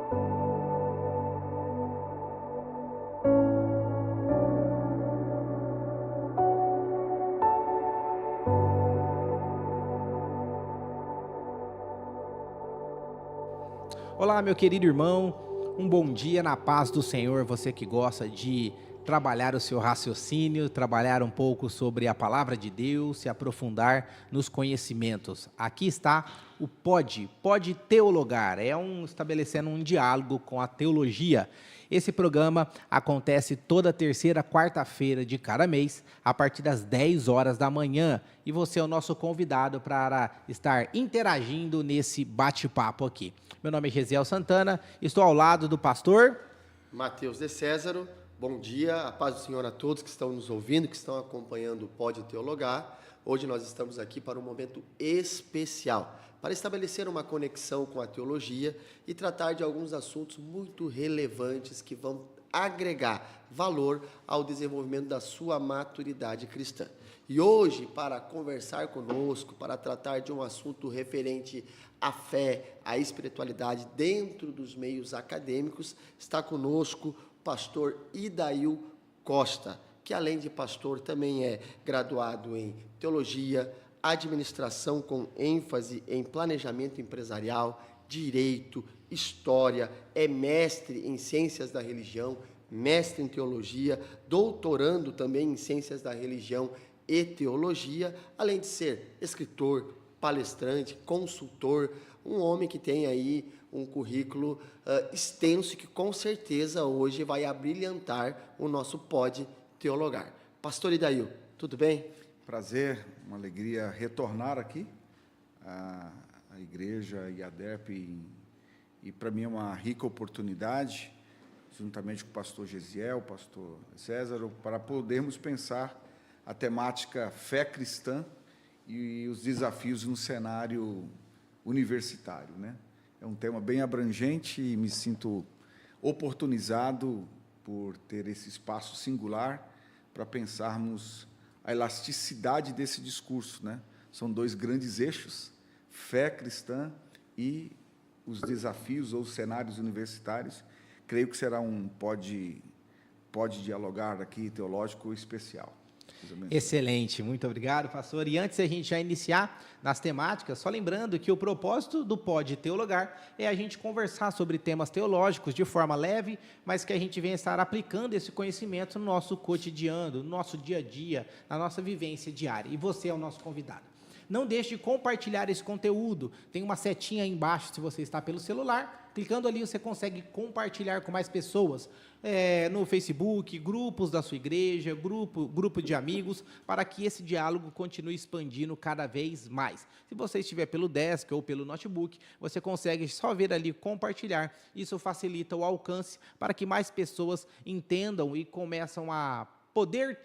Olá, meu querido irmão, um bom dia na paz do Senhor, você que gosta de trabalhar o seu raciocínio, trabalhar um pouco sobre a palavra de Deus, se aprofundar nos conhecimentos. Aqui está o Pode Teologar, estabelecendo um diálogo com a teologia. Esse programa acontece toda terceira quarta-feira de cada mês, a partir das 10 horas da manhã. E você é o nosso convidado para estar interagindo nesse bate-papo aqui. Meu nome é Gesiel Santana, estou ao lado do pastor Mateus de Césaro. Bom dia, a paz do Senhor a todos que estão nos ouvindo, que estão acompanhando o Pode Teologar. Hoje nós estamos aqui para um momento especial, para estabelecer uma conexão com a teologia e tratar de alguns assuntos muito relevantes que vão agregar valor ao desenvolvimento da sua maturidade cristã. E hoje, para conversar conosco, para tratar de um assunto referente à fé, à espiritualidade dentro dos meios acadêmicos, está conosco o pastor Idail Costa, que além de pastor também é graduado em teologia, administração com ênfase em planejamento empresarial, direito, história, é mestre em ciências da religião, mestre em teologia, doutorando também em ciências da religião e teologia, além de ser escritor, palestrante, consultor, um homem que tem aí um currículo extenso que com certeza hoje vai abrilhantar o nosso Pode Teologar. Pastor Idail, tudo bem? Prazer, uma alegria retornar aqui à igreja e à DERP, e para mim é uma rica oportunidade, juntamente com o pastor Gesiel, o pastor César, para podermos pensar a temática fé cristã e os desafios no cenário universitário, né? É um tema bem abrangente e me sinto oportunizado por ter esse espaço singular para pensarmos a elasticidade desse discurso, né? São dois grandes eixos, fé cristã e os desafios ou cenários universitários. Creio que será um pode dialogar aqui teológico especial. Excelente, muito obrigado, pastor. E antes de a gente já iniciar nas temáticas, só lembrando que o propósito do Pode Teologar é a gente conversar sobre temas teológicos de forma leve, mas que a gente venha estar aplicando esse conhecimento no nosso cotidiano, no nosso dia a dia, na nossa vivência diária. E você é o nosso convidado. Não deixe de compartilhar esse conteúdo. Tem uma setinha aí embaixo, se você está pelo celular. Clicando ali, você consegue compartilhar com mais pessoas no Facebook, grupos da sua igreja, grupo de amigos, para que esse diálogo continue expandindo cada vez mais. Se você estiver pelo desk ou pelo notebook, você consegue só ver ali compartilhar. Isso facilita o alcance para que mais pessoas entendam e começam a poder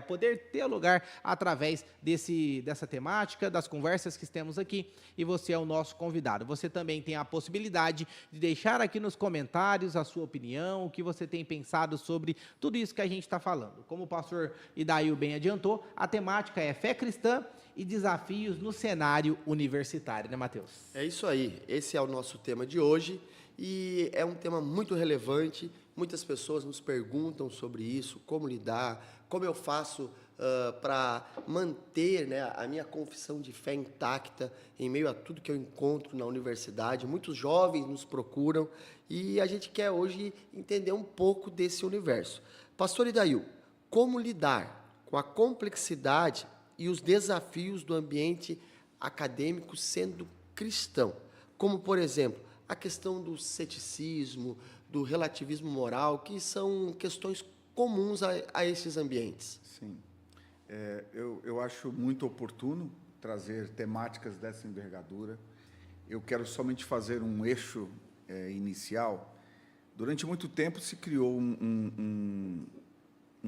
poder teologar através dessa temática, das conversas que temos aqui, e você é o nosso convidado. Você também tem a possibilidade de deixar aqui nos comentários a sua opinião, o que você tem pensado sobre tudo isso que a gente está falando. Como o pastor Idail bem adiantou, a temática é fé cristã e desafios no cenário universitário, né, Mateus? É isso aí, esse é o nosso tema de hoje, e é um tema muito relevante. Muitas pessoas nos perguntam sobre isso, como lidar, como eu faço para manter, né, a minha confissão de fé intacta em meio a tudo que eu encontro na universidade. Muitos jovens nos procuram e a gente quer hoje entender um pouco desse universo. Pastor Idail, como lidar com a complexidade e os desafios do ambiente acadêmico sendo cristão? Como, por exemplo, a questão do ceticismo, do relativismo moral, que são questões comuns a esses ambientes. Sim. Eu acho muito oportuno trazer temáticas dessa envergadura. Eu quero somente fazer um eixo inicial. Durante muito tempo se criou um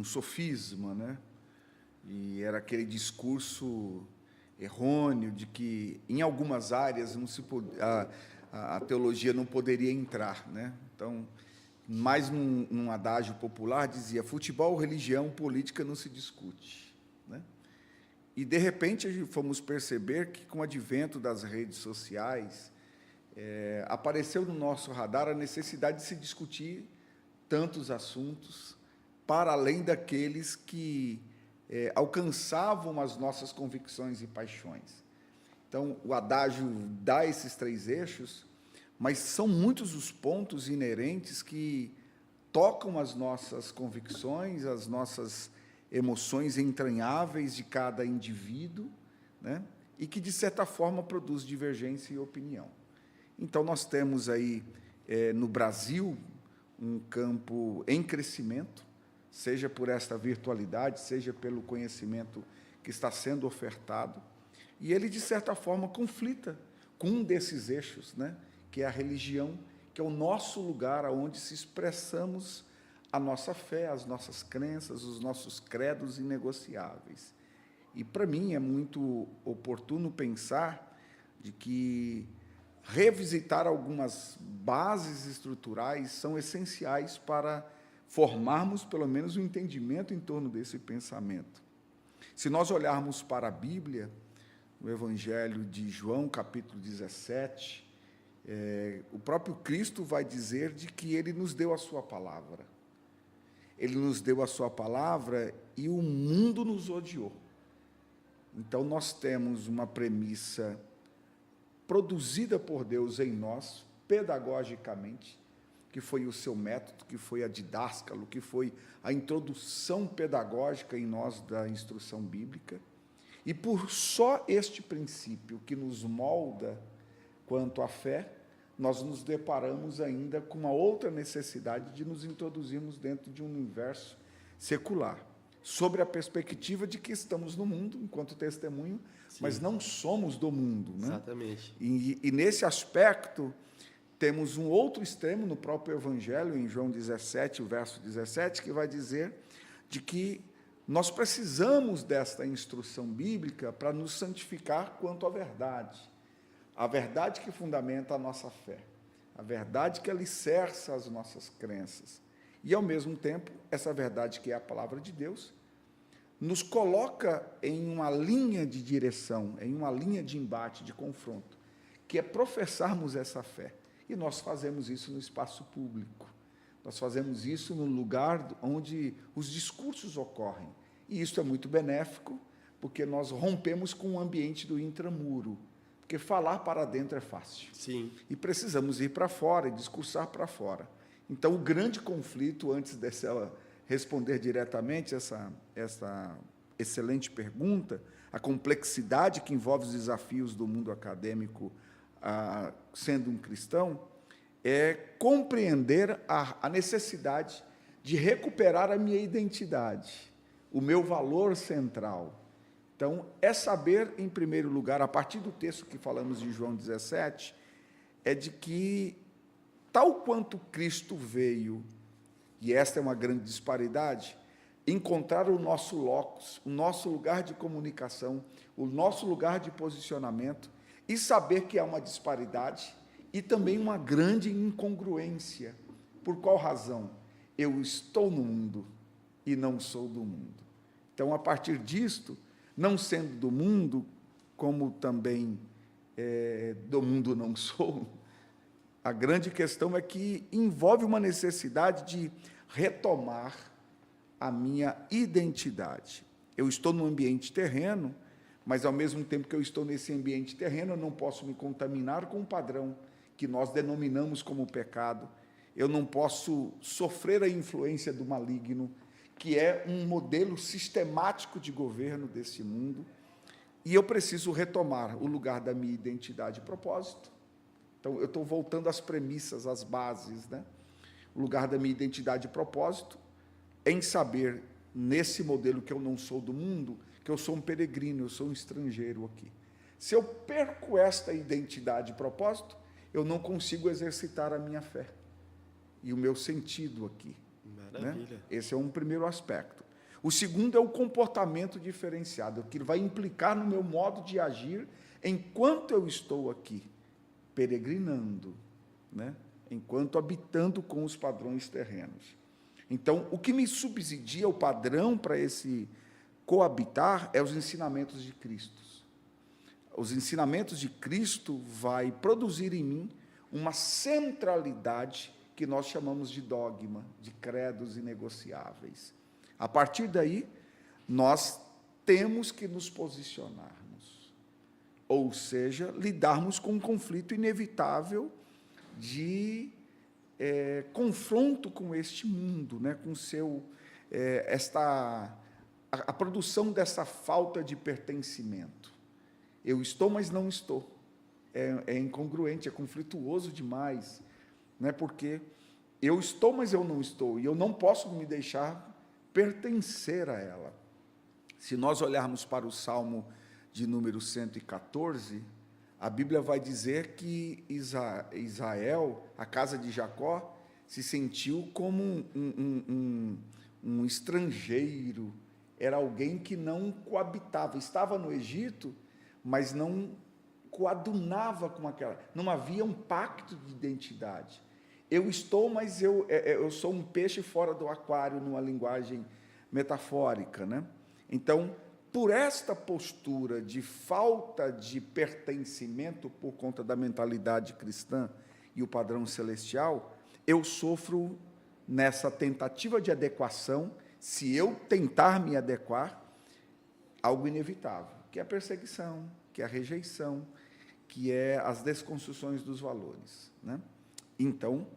sofisma, né? E era aquele discurso errôneo de que, em algumas áreas, a teologia não poderia entrar, né? Então, mais num adágio popular, dizia: futebol, religião, política não se discute, né? E, de repente, fomos perceber que, com o advento das redes sociais, apareceu no nosso radar a necessidade de se discutir tantos assuntos, para além daqueles que alcançavam as nossas convicções e paixões. Então, o adágio dá esses 3 eixos, mas são muitos os pontos inerentes que tocam as nossas convicções, as nossas emoções entranháveis de cada indivíduo, né? E que, de certa forma, produz divergência e opinião. Então, nós temos aí, no Brasil, um campo em crescimento, seja por esta virtualidade, seja pelo conhecimento que está sendo ofertado, e ele, de certa forma, conflita com um desses eixos, né? Que é a religião, que é o nosso lugar onde se expressamos a nossa fé, as nossas crenças, os nossos credos inegociáveis. E, para mim, é muito oportuno pensar de que revisitar algumas bases estruturais são essenciais para formarmos, pelo menos, um entendimento em torno desse pensamento. Se nós olharmos para a Bíblia, no Evangelho de João, capítulo 17, o próprio Cristo vai dizer de que Ele nos deu a sua palavra. Ele nos deu a sua palavra e o mundo nos odiou. Então, nós temos uma premissa produzida por Deus em nós, pedagogicamente, que foi o seu método, que foi a didáscalo, que foi a introdução pedagógica em nós da instrução bíblica. E por só este princípio que nos molda quanto à fé, nós nos deparamos ainda com uma outra necessidade de nos introduzirmos dentro de um universo secular, sobre a perspectiva de que estamos no mundo, enquanto testemunho, sim, mas não somos do mundo, né? Exatamente. E nesse aspecto, temos um outro extremo no próprio Evangelho, em João 17, o verso 17, que vai dizer de que nós precisamos desta instrução bíblica para nos santificar quanto à verdade. A verdade que fundamenta a nossa fé, a verdade que alicerça as nossas crenças. E, ao mesmo tempo, essa verdade que é a palavra de Deus, nos coloca em uma linha de direção, em uma linha de embate, de confronto, que é professarmos essa fé. E nós fazemos isso no espaço público. Nós fazemos isso no lugar onde os discursos ocorrem. E isso é muito benéfico, porque nós rompemos com o ambiente do intramuro. Porque falar para dentro é fácil. Sim. E precisamos ir para fora e discursar para fora. Então, o grande conflito, antes de ela responder diretamente essa excelente pergunta, a complexidade que envolve os desafios do mundo acadêmico, sendo um cristão, é compreender a necessidade de recuperar a minha identidade, o meu valor central. Então, é saber, em primeiro lugar, a partir do texto que falamos em João 17, é de que, tal quanto Cristo veio, e esta é uma grande disparidade, encontrar o nosso locus, o nosso lugar de comunicação, o nosso lugar de posicionamento, e saber que há uma disparidade e também uma grande incongruência. Por qual razão? Eu estou no mundo e não sou do mundo. Então, a partir disto, não sendo do mundo, como também do mundo não sou, a grande questão é que envolve uma necessidade de retomar a minha identidade. Eu estou no ambiente terreno, mas, ao mesmo tempo que eu estou nesse ambiente terreno, eu não posso me contaminar com um padrão que nós denominamos como pecado. Eu não posso sofrer a influência do maligno, que é um modelo sistemático de governo desse mundo, e eu preciso retomar o lugar da minha identidade e propósito. Então, eu estou voltando às premissas, às bases, né? O lugar da minha identidade e propósito, em saber, nesse modelo que eu não sou do mundo, que eu sou um peregrino, eu sou um estrangeiro aqui. Se eu perco esta identidade e propósito, eu não consigo exercitar a minha fé e o meu sentido aqui. Maravilha. Né? Esse é um primeiro aspecto. O segundo é o comportamento diferenciado, que vai implicar no meu modo de agir enquanto eu estou aqui, peregrinando, né? Enquanto habitando com os padrões terrenos. Então, o que me subsidia, o padrão para esse coabitar, é os ensinamentos de Cristo. Os ensinamentos de Cristo vai produzir em mim uma centralidade que nós chamamos de dogma, de credos inegociáveis. A partir daí, nós temos que nos posicionarmos, ou seja, lidarmos com um conflito inevitável de confronto com este mundo, né, com a produção dessa falta de pertencimento. Eu estou, mas não estou. É incongruente, é conflituoso demais, né, porque eu estou, mas eu não estou, e eu não posso me deixar pertencer a ela. Se nós olharmos para o Salmo de número 114, a Bíblia vai dizer que Israel, a casa de Jacó, se sentiu como um estrangeiro, era alguém que não coabitava, estava no Egito, mas não coadunava com aquela, não havia um pacto de identidade. Eu estou, mas eu sou um peixe fora do aquário, numa linguagem metafórica, né? Então, por esta postura de falta de pertencimento por conta da mentalidade cristã e o padrão celestial, eu sofro nessa tentativa de adequação, se eu tentar me adequar, algo inevitável, que é a perseguição, que é a rejeição, que é as desconstruções dos valores, né? Então,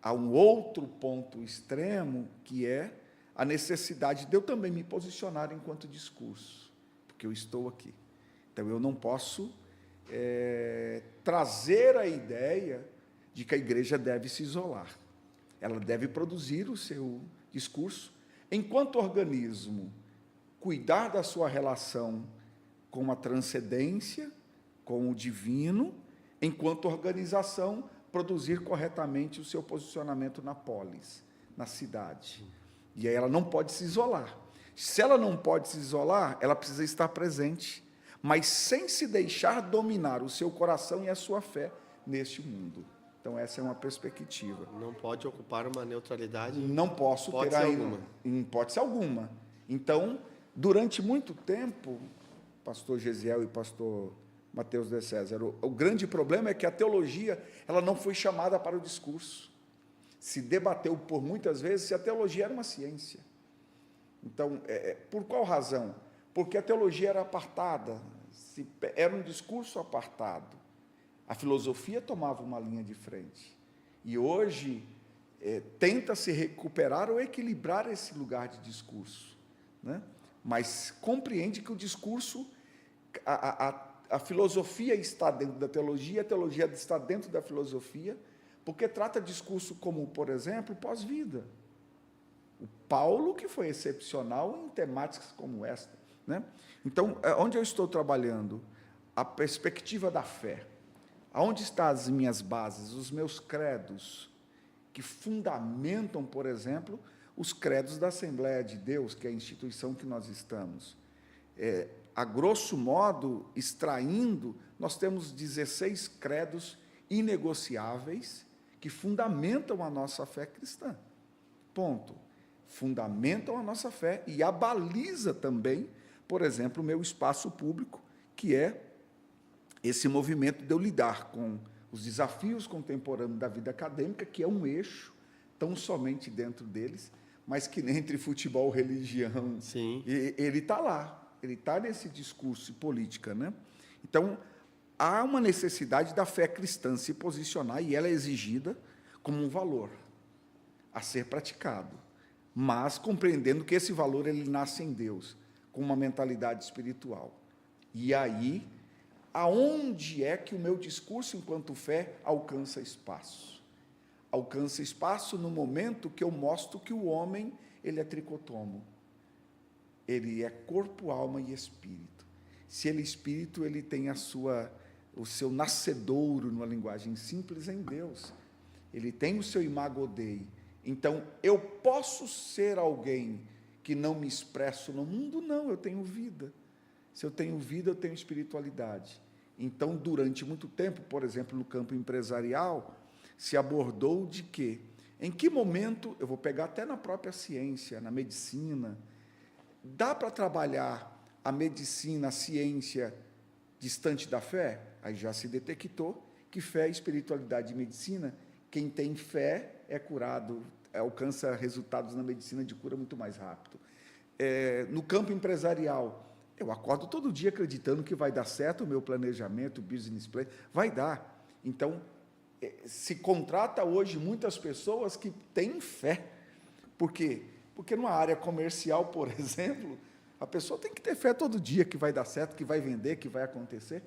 há um outro ponto extremo, que é a necessidade de eu também me posicionar enquanto discurso, porque eu estou aqui. Então, eu não posso trazer a ideia de que a igreja deve se isolar. Ela deve produzir o seu discurso, enquanto organismo, cuidar da sua relação com a transcendência, com o divino, enquanto organização, produzir corretamente o seu posicionamento na polis, na cidade. E aí ela não pode se isolar. Se ela não pode se isolar, ela precisa estar presente, mas sem se deixar dominar o seu coração e a sua fé neste mundo. Então, essa é uma perspectiva. Não pode ocupar uma neutralidade. Não posso ter alguma. Em hipótese alguma. Então, durante muito tempo, pastor Gesiel e pastor Mateus de César, o grande problema é que a teologia ela não foi chamada para o discurso. Se debateu por muitas vezes se a teologia era uma ciência. Então, por qual razão? Porque a teologia era apartada, era um discurso apartado. A filosofia tomava uma linha de frente. E hoje, tenta-se recuperar ou equilibrar esse lugar de discurso, né? Mas compreende que o discurso, a filosofia está dentro da teologia, a teologia está dentro da filosofia, porque trata discurso como, por exemplo, pós-vida. O Paulo, que foi excepcional em temáticas como esta, né? Então, onde eu estou trabalhando? A perspectiva da fé. Aonde estão as minhas bases, os meus credos, que fundamentam, por exemplo, os credos da Assembleia de Deus, que é a instituição que nós estamos. A grosso modo, extraindo, nós temos 16 credos inegociáveis que fundamentam a nossa fé cristã. Ponto. Fundamentam a nossa fé e abaliza também, por exemplo, o meu espaço público, que é esse movimento de eu lidar com os desafios contemporâneos da vida acadêmica, que é um eixo, tão somente dentro deles, mas que entre futebol e religião, sim, ele está lá, ele está nesse discurso e política, né? Então, há uma necessidade da fé cristã se posicionar, e ela é exigida como um valor a ser praticado, mas compreendendo que esse valor ele nasce em Deus, com uma mentalidade espiritual. E aí, aonde é que o meu discurso enquanto fé alcança espaço? Alcança espaço no momento que eu mostro que o homem, ele é tricotomo. Ele é corpo, alma e espírito. Se ele é espírito, ele tem o seu nascedouro, numa linguagem simples, em Deus. Ele tem o seu imago Dei. Então, eu posso ser alguém que não me expresso no mundo? Não, eu tenho vida. Se eu tenho vida, eu tenho espiritualidade. Então, durante muito tempo, por exemplo, no campo empresarial, se abordou de que, em que momento, eu vou pegar até na própria ciência, na medicina, dá para trabalhar a medicina, a ciência, distante da fé? Aí já se detectou Porque fé, espiritualidade e medicina, quem tem fé é curado, alcança resultados na medicina de cura muito mais rápido. No campo empresarial, eu acordo todo dia acreditando que vai dar certo o meu planejamento, o business plan, vai dar. Então, se contrata hoje muitas pessoas que têm fé. Por quê? Porque numa área comercial, por exemplo, a pessoa tem que ter fé todo dia que vai dar certo, que vai vender, que vai acontecer.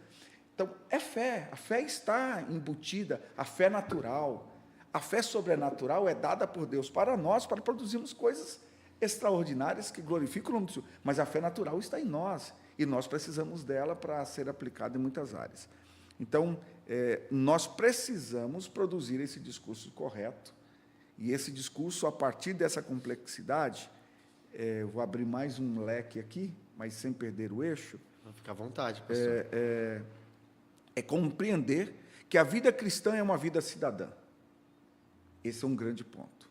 Então, é fé. A fé está embutida, a fé natural. A fé sobrenatural é dada por Deus para nós, para produzirmos coisas extraordinárias que glorificam o nome do Senhor. Mas a fé natural está em nós, e nós precisamos dela para ser aplicada em muitas áreas. Então, nós precisamos produzir esse discurso correto, e esse discurso, a partir dessa complexidade, vou abrir mais um leque aqui, mas sem perder o eixo. Fica à vontade, pastor. É compreender que a vida cristã é uma vida cidadã. Esse é um grande ponto.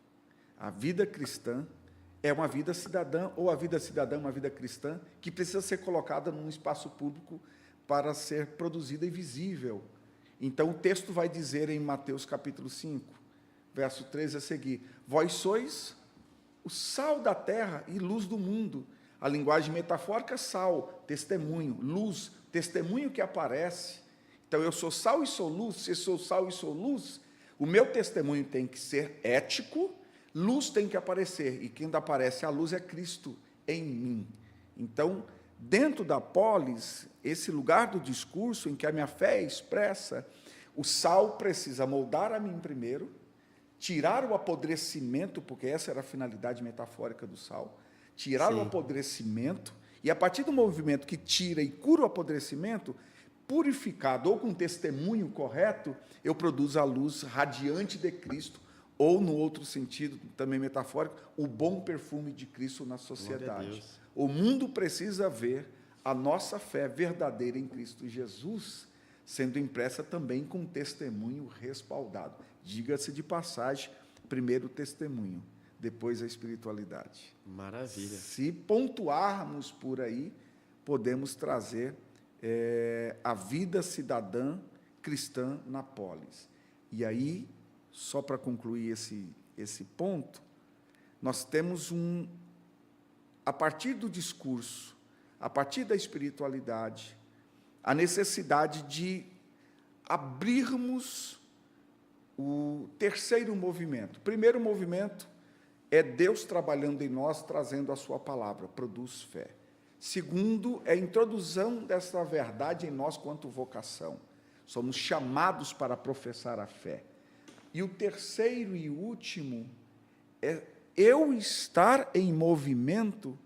A vida cristã é uma vida cidadã, ou a vida cidadã é uma vida cristã, que precisa ser colocada num espaço público para ser produzida e visível. Então, o texto vai dizer em Mateus capítulo 5, verso 13 a seguir: vós sois o sal da terra e luz do mundo. A linguagem metafórica, sal, testemunho, luz, testemunho que aparece. Então, eu sou sal e sou luz. Se sou sal e sou luz, o meu testemunho tem que ser ético, luz tem que aparecer, e quem aparece a luz é Cristo em mim. Então, dentro da polis, esse lugar do discurso em que a minha fé é expressa, o sal precisa moldar a mim primeiro, tirar o apodrecimento, porque essa era a finalidade metafórica do sal, tirar o apodrecimento, e a partir do movimento que tira e cura o apodrecimento, purificado ou com testemunho correto, eu produzo a luz radiante de Cristo, ou, no outro sentido, também metafórico, o bom perfume de Cristo na sociedade. O mundo precisa ver a nossa fé verdadeira em Cristo Jesus, sendo impressa também com testemunho respaldado. Diga-se de passagem, primeiro o testemunho, depois a espiritualidade. Maravilha. Se pontuarmos por aí, podemos trazer a vida cidadã cristã na polis. E aí, só para concluir esse ponto, nós temos a partir do discurso, a partir da espiritualidade, a necessidade de abrirmos o terceiro movimento. O primeiro movimento é Deus trabalhando em nós, trazendo a sua palavra, produz fé. Segundo, é a introdução dessa verdade em nós quanto vocação. Somos chamados para professar a fé. E o terceiro e último é eu estar em movimento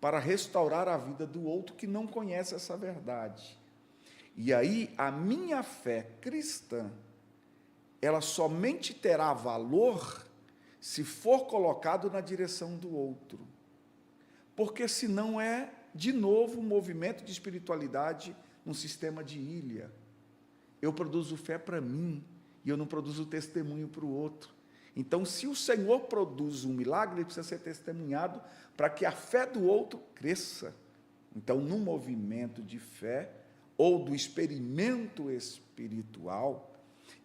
para restaurar a vida do outro que não conhece essa verdade. E aí, a minha fé cristã, ela somente terá valor se for colocado na direção do outro. Porque senão é, de novo, um movimento de espiritualidade num sistema de ilha. Eu produzo fé para mim, e eu não produzo testemunho para o outro. Então, se o Senhor produz um milagre, ele precisa ser testemunhado para que a fé do outro cresça. Então, no movimento de fé, ou do experimento espiritual,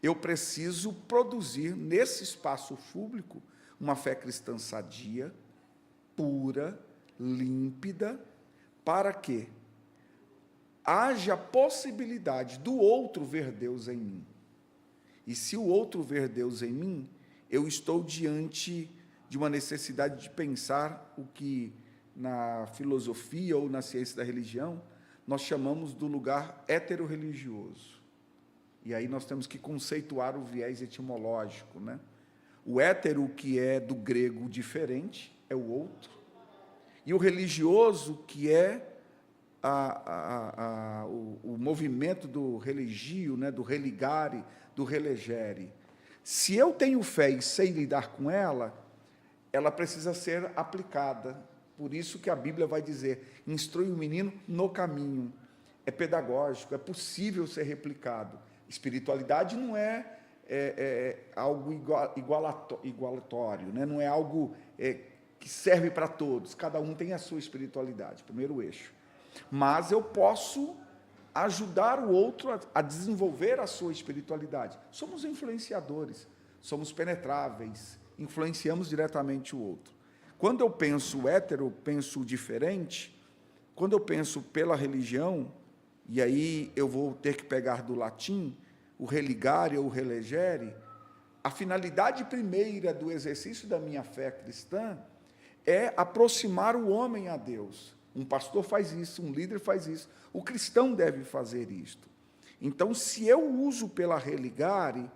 eu preciso produzir, nesse espaço público, uma fé cristã sadia, pura, límpida, para que haja possibilidade do outro ver Deus em mim. E se o outro ver Deus em mim, eu estou diante de uma necessidade de pensar o que na filosofia ou na ciência da religião nós chamamos do lugar heterorreligioso. E aí nós temos que conceituar o viés etimológico, né? O hétero, que é do grego diferente, é o outro. E o religioso, que é o movimento do religio, né? Do religare, do relegere. Se eu tenho fé e sei lidar com ela, ela precisa ser aplicada. Por isso que a Bíblia vai dizer, instrui o menino no caminho. É pedagógico, é possível ser replicado. Espiritualidade não é algo igualatório, né? Não é algo que serve para todos. Cada um tem a sua espiritualidade, primeiro eixo. Mas eu posso ajudar o outro a desenvolver a sua espiritualidade. Somos influenciadores, somos penetráveis, influenciamos diretamente o outro. Quando eu penso hétero, penso diferente. Quando eu penso pela religião, e aí eu vou ter que pegar do latim, o religare ou relegere, a finalidade primeira do exercício da minha fé cristã é aproximar o homem a Deus. Um pastor faz isso, um líder faz isso, o cristão deve fazer isto. Então, se eu uso pela religare,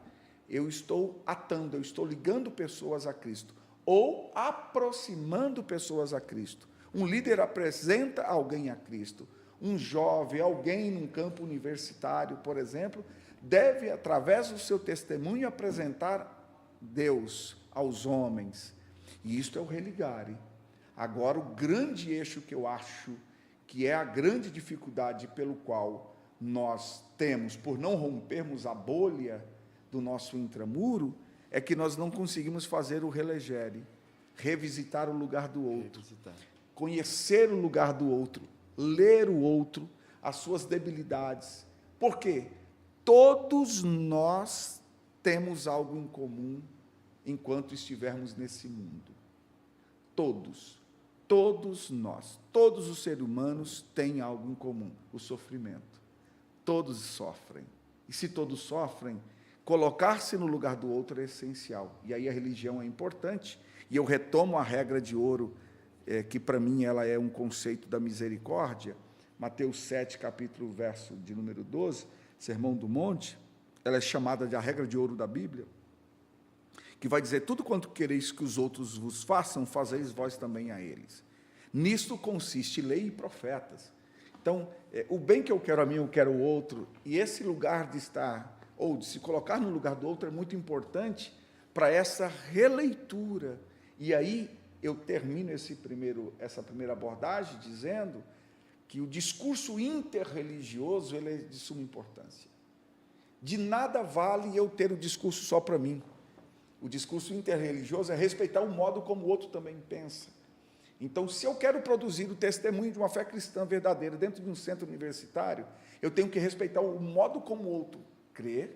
eu estou atando, eu estou ligando pessoas a Cristo, ou aproximando pessoas a Cristo. Um líder apresenta alguém a Cristo. Um jovem, alguém num campo universitário, por exemplo, deve, através do seu testemunho, apresentar Deus aos homens. E isto é o religare. Agora, o grande eixo que eu acho que é a grande dificuldade pelo qual nós temos, por não rompermos a bolha do nosso intramuro, é que nós não conseguimos fazer o relegere, revisitar o lugar do outro, conhecer o lugar do outro, ler o outro, as suas debilidades. Por quê? Todos nós temos algo em comum enquanto estivermos nesse mundo. Todos nós, todos os seres humanos têm algo em comum, o sofrimento. Todos sofrem. E se todos sofrem, colocar-se no lugar do outro é essencial. E aí a religião é importante. E eu retomo a regra de ouro, que para mim ela é um conceito da misericórdia. Mateus 7, capítulo, verso de número 12, Sermão do Monte, ela é chamada de a regra de ouro da Bíblia, que vai dizer, tudo quanto quereis que os outros vos façam, fazeis vós também a eles. Nisto consiste lei e profetas. Então, o bem que eu quero a mim, eu quero o outro, e esse lugar de estar, ou de se colocar no lugar do outro, é muito importante para essa releitura. E aí, eu termino essa primeira abordagem dizendo que o discurso interreligioso ele é de suma importância. De nada vale eu ter o discurso só para mim. O discurso interreligioso é respeitar o modo como o outro também pensa. Então, se eu quero produzir o testemunho de uma fé cristã verdadeira dentro de um centro universitário, eu tenho que respeitar o modo como o outro crê,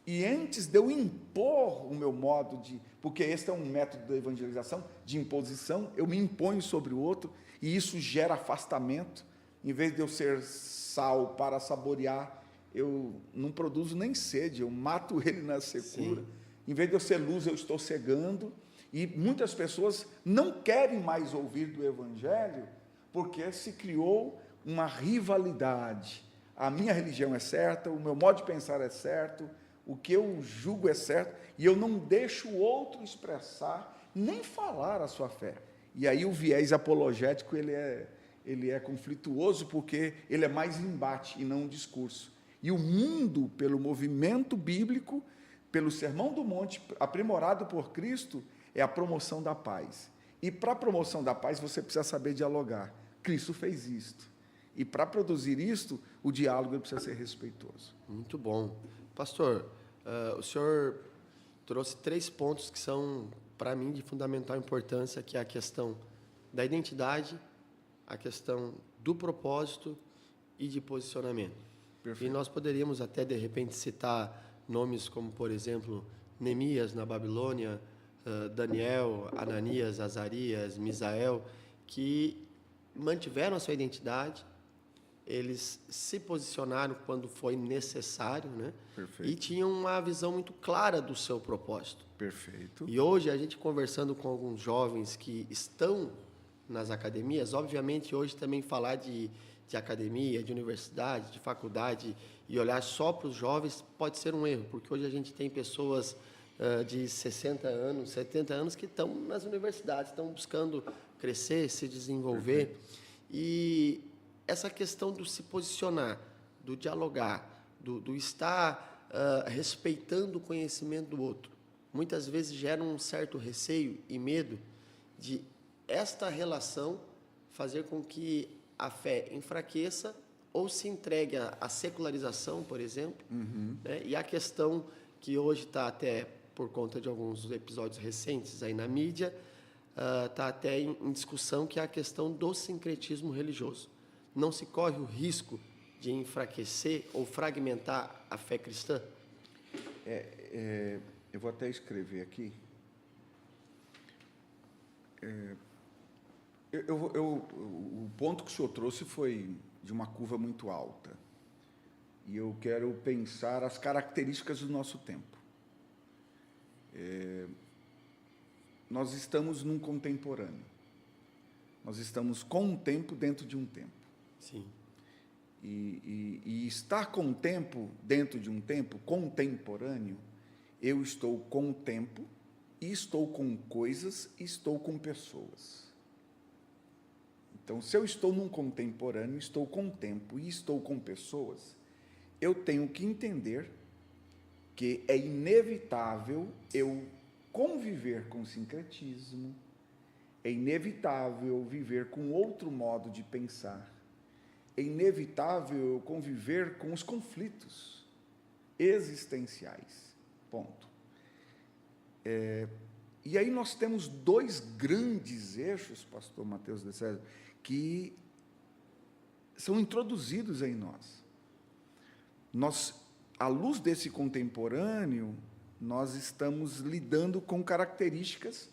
e antes de eu impor o meu modo de... Porque esse é um método da evangelização, de imposição, eu me imponho sobre o outro, e isso gera afastamento. Em vez de eu ser sal para saborear, eu não produzo nem sede, eu mato ele na secura. Sim. Em vez de eu ser luz, eu estou cegando. E muitas pessoas não querem mais ouvir do Evangelho, porque se criou uma rivalidade. A minha religião é certa, o meu modo de pensar é certo, o que eu julgo é certo, e eu não deixo o outro expressar, nem falar a sua fé. E aí o viés apologético, ele é conflituoso, porque ele é mais embate e não um discurso. E o mundo, pelo movimento bíblico, pelo Sermão do Monte, aprimorado por Cristo, é a promoção da paz. E para a promoção da paz, você precisa saber dialogar. Cristo fez isto. E para produzir isto, o diálogo precisa ser respeitoso. Muito bom. Pastor, o senhor trouxe 3 pontos que são, para mim, de fundamental importância, que é a questão da identidade, a questão do propósito e de posicionamento. Perfeito. E nós poderíamos até, de repente, citar nomes como, por exemplo, Neemias na Babilônia, Daniel, Ananias, Azarias, Misael, que mantiveram a sua identidade, eles se posicionaram quando foi necessário, né? Perfeito. E tinham uma visão muito clara do seu propósito. Perfeito. E hoje, a gente conversando com alguns jovens que estão nas academias, obviamente, hoje também falar de academia, de universidade, de faculdade, e olhar só para os jovens pode ser um erro, porque hoje a gente tem pessoas de 60 anos, 70 anos que estão nas universidades, estão buscando crescer, se desenvolver. Perfeito. E essa questão do se posicionar, do dialogar, do estar respeitando o conhecimento do outro, muitas vezes gera um certo receio e medo de esta relação fazer com que a fé enfraqueça ou se entregue à secularização, por exemplo, né? E a questão que hoje está até, por conta de alguns episódios recentes aí na mídia, está até em discussão, que é a questão do sincretismo religioso. Não se corre o risco de enfraquecer ou fragmentar a fé cristã? Eu vou até escrever aqui. O ponto que o senhor trouxe foi de uma curva muito alta. E eu quero pensar as características do nosso tempo. Nós estamos num contemporâneo. Nós estamos com um tempo dentro de um tempo. Sim. E estar com o tempo dentro de um tempo contemporâneo, eu estou com o tempo, e estou com coisas, e estou com pessoas. Então, se eu estou num contemporâneo, estou com o tempo e estou com pessoas, eu tenho que entender que é inevitável eu conviver com o sincretismo, é inevitável eu viver com outro modo de pensar, é inevitável eu conviver com os conflitos existenciais. Ponto. E aí nós temos dois grandes eixos, pastor Mateus de César, que são introduzidos em nós. Nós, à luz desse contemporâneo, nós estamos lidando com características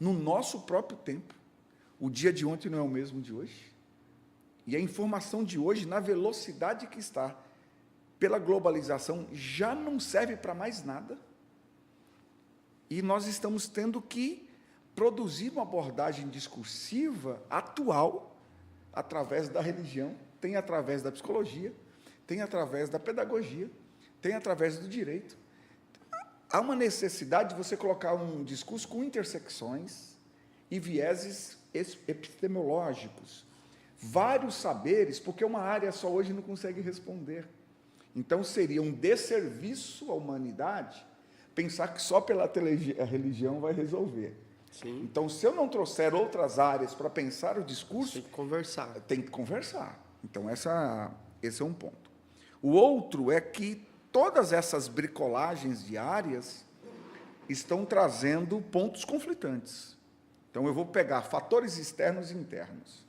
no nosso próprio tempo. O dia de ontem não é o mesmo de hoje. E a informação de hoje, na velocidade que está, pela globalização, já não serve para mais nada. E nós estamos tendo que produzir uma abordagem discursiva atual, através da religião, tem através da psicologia, tem através da pedagogia, tem através do direito. Há uma necessidade de você colocar um discurso com intersecções e vieses epistemológicos, vários saberes, porque uma área só hoje não consegue responder. Então, seria um desserviço à humanidade pensar que só pela religião vai resolver. Sim. Então, se eu não trouxer outras áreas para pensar o discurso... Tem que conversar. Tem que conversar. Então, esse é um ponto. O outro é que todas essas bricolagens de áreas estão trazendo pontos conflitantes. Então, eu vou pegar fatores externos e internos.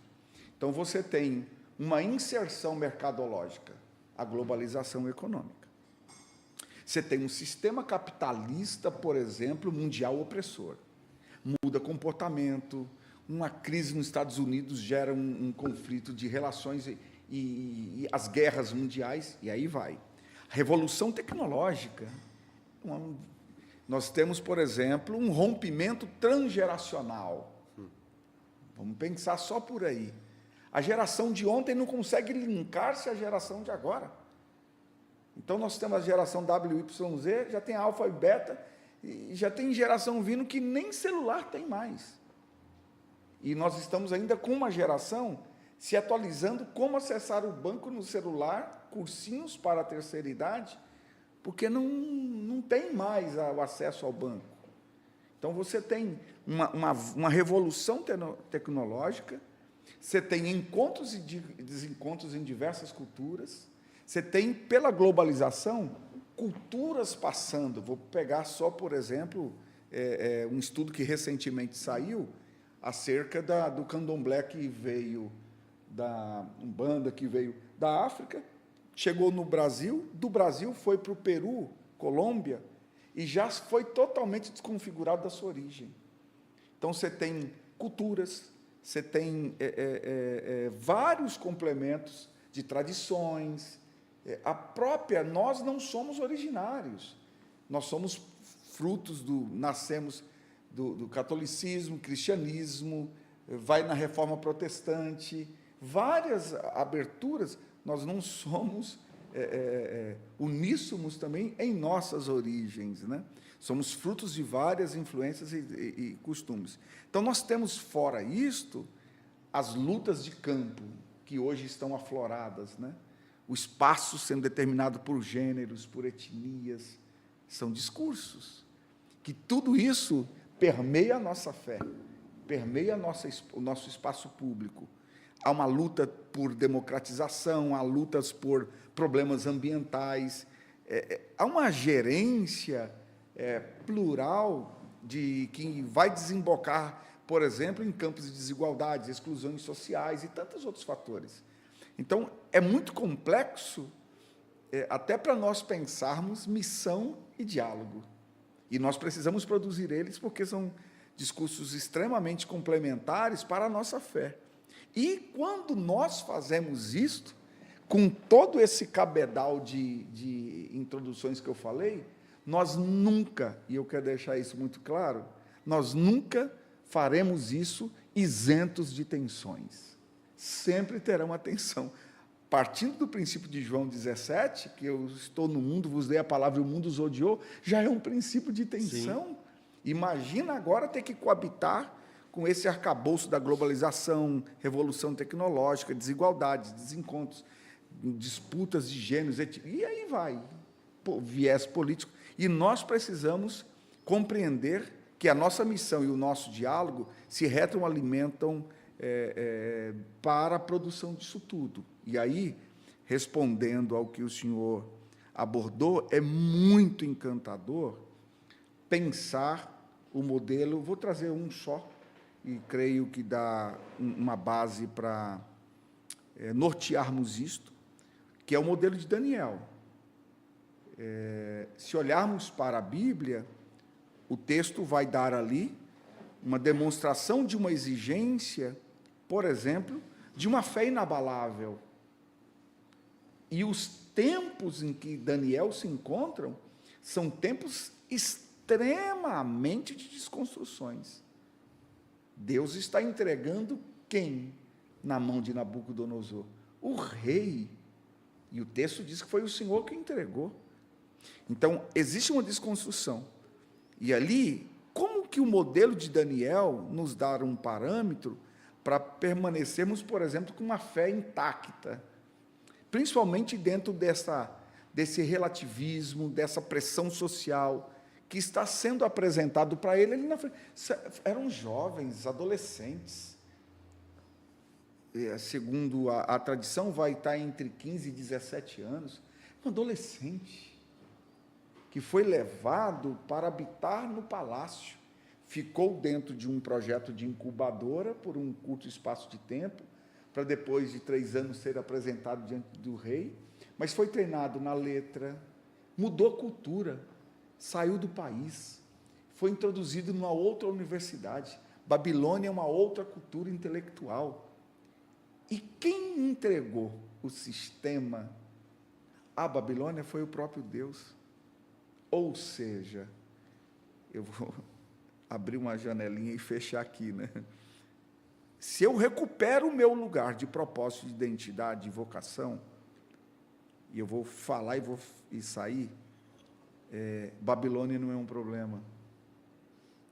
Então, você tem uma inserção mercadológica, a globalização econômica. Você tem um sistema capitalista, por exemplo, mundial opressor. Muda comportamento, uma crise nos Estados Unidos gera um conflito de relações e as guerras mundiais, e aí vai. Revolução tecnológica. Nós temos, por exemplo, um rompimento transgeracional. Vamos pensar só por aí. A geração de ontem não consegue linkar-se à geração de agora. Então, nós temos a geração WYZ, já tem a alfa e beta, e já tem geração vindo que nem celular tem mais. E nós estamos ainda com uma geração se atualizando como acessar o banco no celular, cursinhos para a terceira idade, porque não tem mais o acesso ao banco. Então, você tem uma revolução tecnológica, você tem encontros e desencontros em diversas culturas, você tem, pela globalização, culturas passando. Vou pegar só, por exemplo, um estudo que recentemente saiu acerca do candomblé que veio da Umbanda, que veio da África, chegou no Brasil, do Brasil foi para o Peru, Colômbia, e já foi totalmente desconfigurado da sua origem. Então, você tem culturas, você tem vários complementos de tradições. Nós não somos originários, nós somos frutos nascemos do catolicismo, cristianismo, vai na reforma protestante, várias aberturas, nós não somos uníssonos também em nossas origens, né? Somos frutos de várias influências e costumes. Então, nós temos, fora isto, as lutas de campo, que hoje estão afloradas, né? O espaço sendo determinado por gêneros, por etnias, são discursos, que tudo isso permeia a nossa fé, permeia o nosso espaço público. Há uma luta por democratização, há lutas por problemas ambientais, há uma gerência plural que vai desembocar, por exemplo, em campos de desigualdades, exclusões sociais e tantos outros fatores. Então, é muito complexo, até para nós pensarmos missão e diálogo. E nós precisamos produzir eles porque são discursos extremamente complementares para a nossa fé. E quando nós fazemos isto, com todo esse cabedal de introduções que eu falei, nós nunca, e eu quero deixar isso muito claro, nós nunca faremos isso isentos de tensões. Sempre terão a tensão. Partindo do princípio de João 17, que eu estou no mundo, vos dei a palavra e o mundo os odiou, já é um princípio de tensão. Sim. Imagina agora ter que coabitar com esse arcabouço da globalização, revolução tecnológica, desigualdades, desencontros, disputas de gêneros, e aí vai, viés político. E nós precisamos compreender que a nossa missão e o nosso diálogo se retroalimentam para a produção disso tudo. E aí, respondendo ao que o senhor abordou, é muito encantador pensar o modelo. Vou trazer um só, e creio que dá uma base para nortearmos isto, que é o modelo de Daniel. Se olharmos para a Bíblia, o texto vai dar ali uma demonstração de uma exigência, por exemplo, de uma fé inabalável. E os tempos em que Daniel se encontra são tempos extremamente de desconstruções. Deus está entregando quem na mão de Nabucodonosor? O rei. E o texto diz que foi o Senhor que entregou. Então, existe uma desconstrução. E ali, como que o modelo de Daniel nos dá um parâmetro para permanecermos, por exemplo, com uma fé intacta? Principalmente dentro desse relativismo, dessa pressão social que está sendo apresentado para ele ali na frente. Eram jovens, adolescentes. Segundo a tradição, vai estar entre 15 e 17 anos. Um adolescente que foi levado para habitar no palácio. Ficou dentro de um projeto de incubadora por um curto espaço de tempo, para depois de 3 anos ser apresentado diante do rei, mas foi treinado na letra, mudou a cultura, saiu do país, foi introduzido numa outra universidade. Babilônia é uma outra cultura intelectual. E quem entregou o sistema à Babilônia foi o próprio Deus. Ou seja, eu vou abrir uma janelinha e fechar aqui, né? Se eu recupero o meu lugar de propósito, de identidade, de vocação, e eu vou falar e sair, Babilônia não é um problema.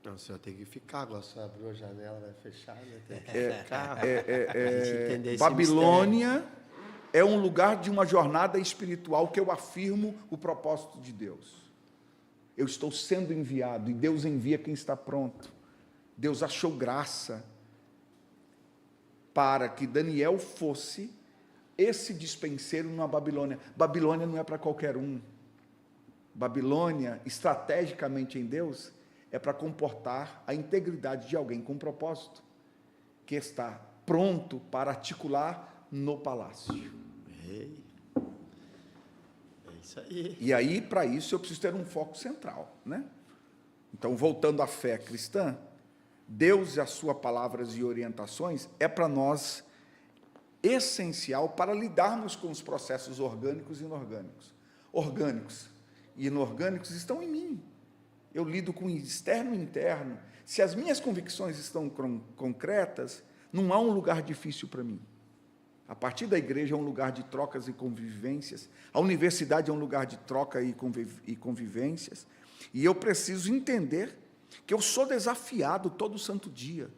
Não, o senhor tem que ficar, agora você abriu a janela, vai fechar, né? Tem que ficar. Entender esse Babilônia é um lugar de uma jornada espiritual que eu afirmo o propósito de Deus. Eu estou sendo enviado, e Deus envia quem está pronto. Deus achou graça para que Daniel fosse esse dispenseiro na Babilônia. Babilônia não é para qualquer um. Babilônia, estrategicamente em Deus, é para comportar a integridade de alguém com propósito, que está pronto para articular no palácio. É isso aí. E aí, para isso, eu preciso ter um foco central, né? Então, voltando à fé cristã, Deus e as suas palavras e orientações é para nós essencial para lidarmos com os processos orgânicos e inorgânicos. Orgânicos e inorgânicos estão em mim. Eu lido com externo e interno. Se as minhas convicções estão concretas, não há um lugar difícil para mim. A partir da igreja é um lugar de trocas e convivências. A universidade é um lugar de troca e convivências. E eu preciso entender que eu sou desafiado todo santo dia.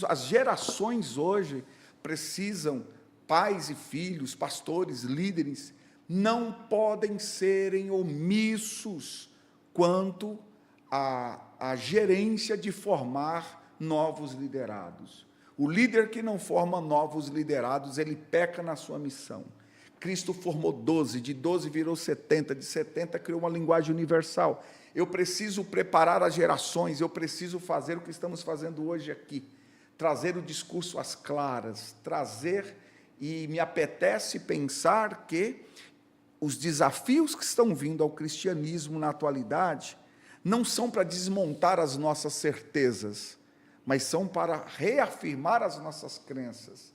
As gerações hoje precisam, pais e filhos, pastores, líderes, não podem serem omissos quanto à gerência de formar novos liderados. O líder que não forma novos liderados, ele peca na sua missão. Cristo formou 12, de 12 virou 70, de 70 criou uma linguagem universal. Eu preciso preparar as gerações, eu preciso fazer o que estamos fazendo hoje aqui, trazer o discurso às claras, trazer e me apetece pensar que os desafios que estão vindo ao cristianismo na atualidade não são para desmontar as nossas certezas, mas são para reafirmar as nossas crenças.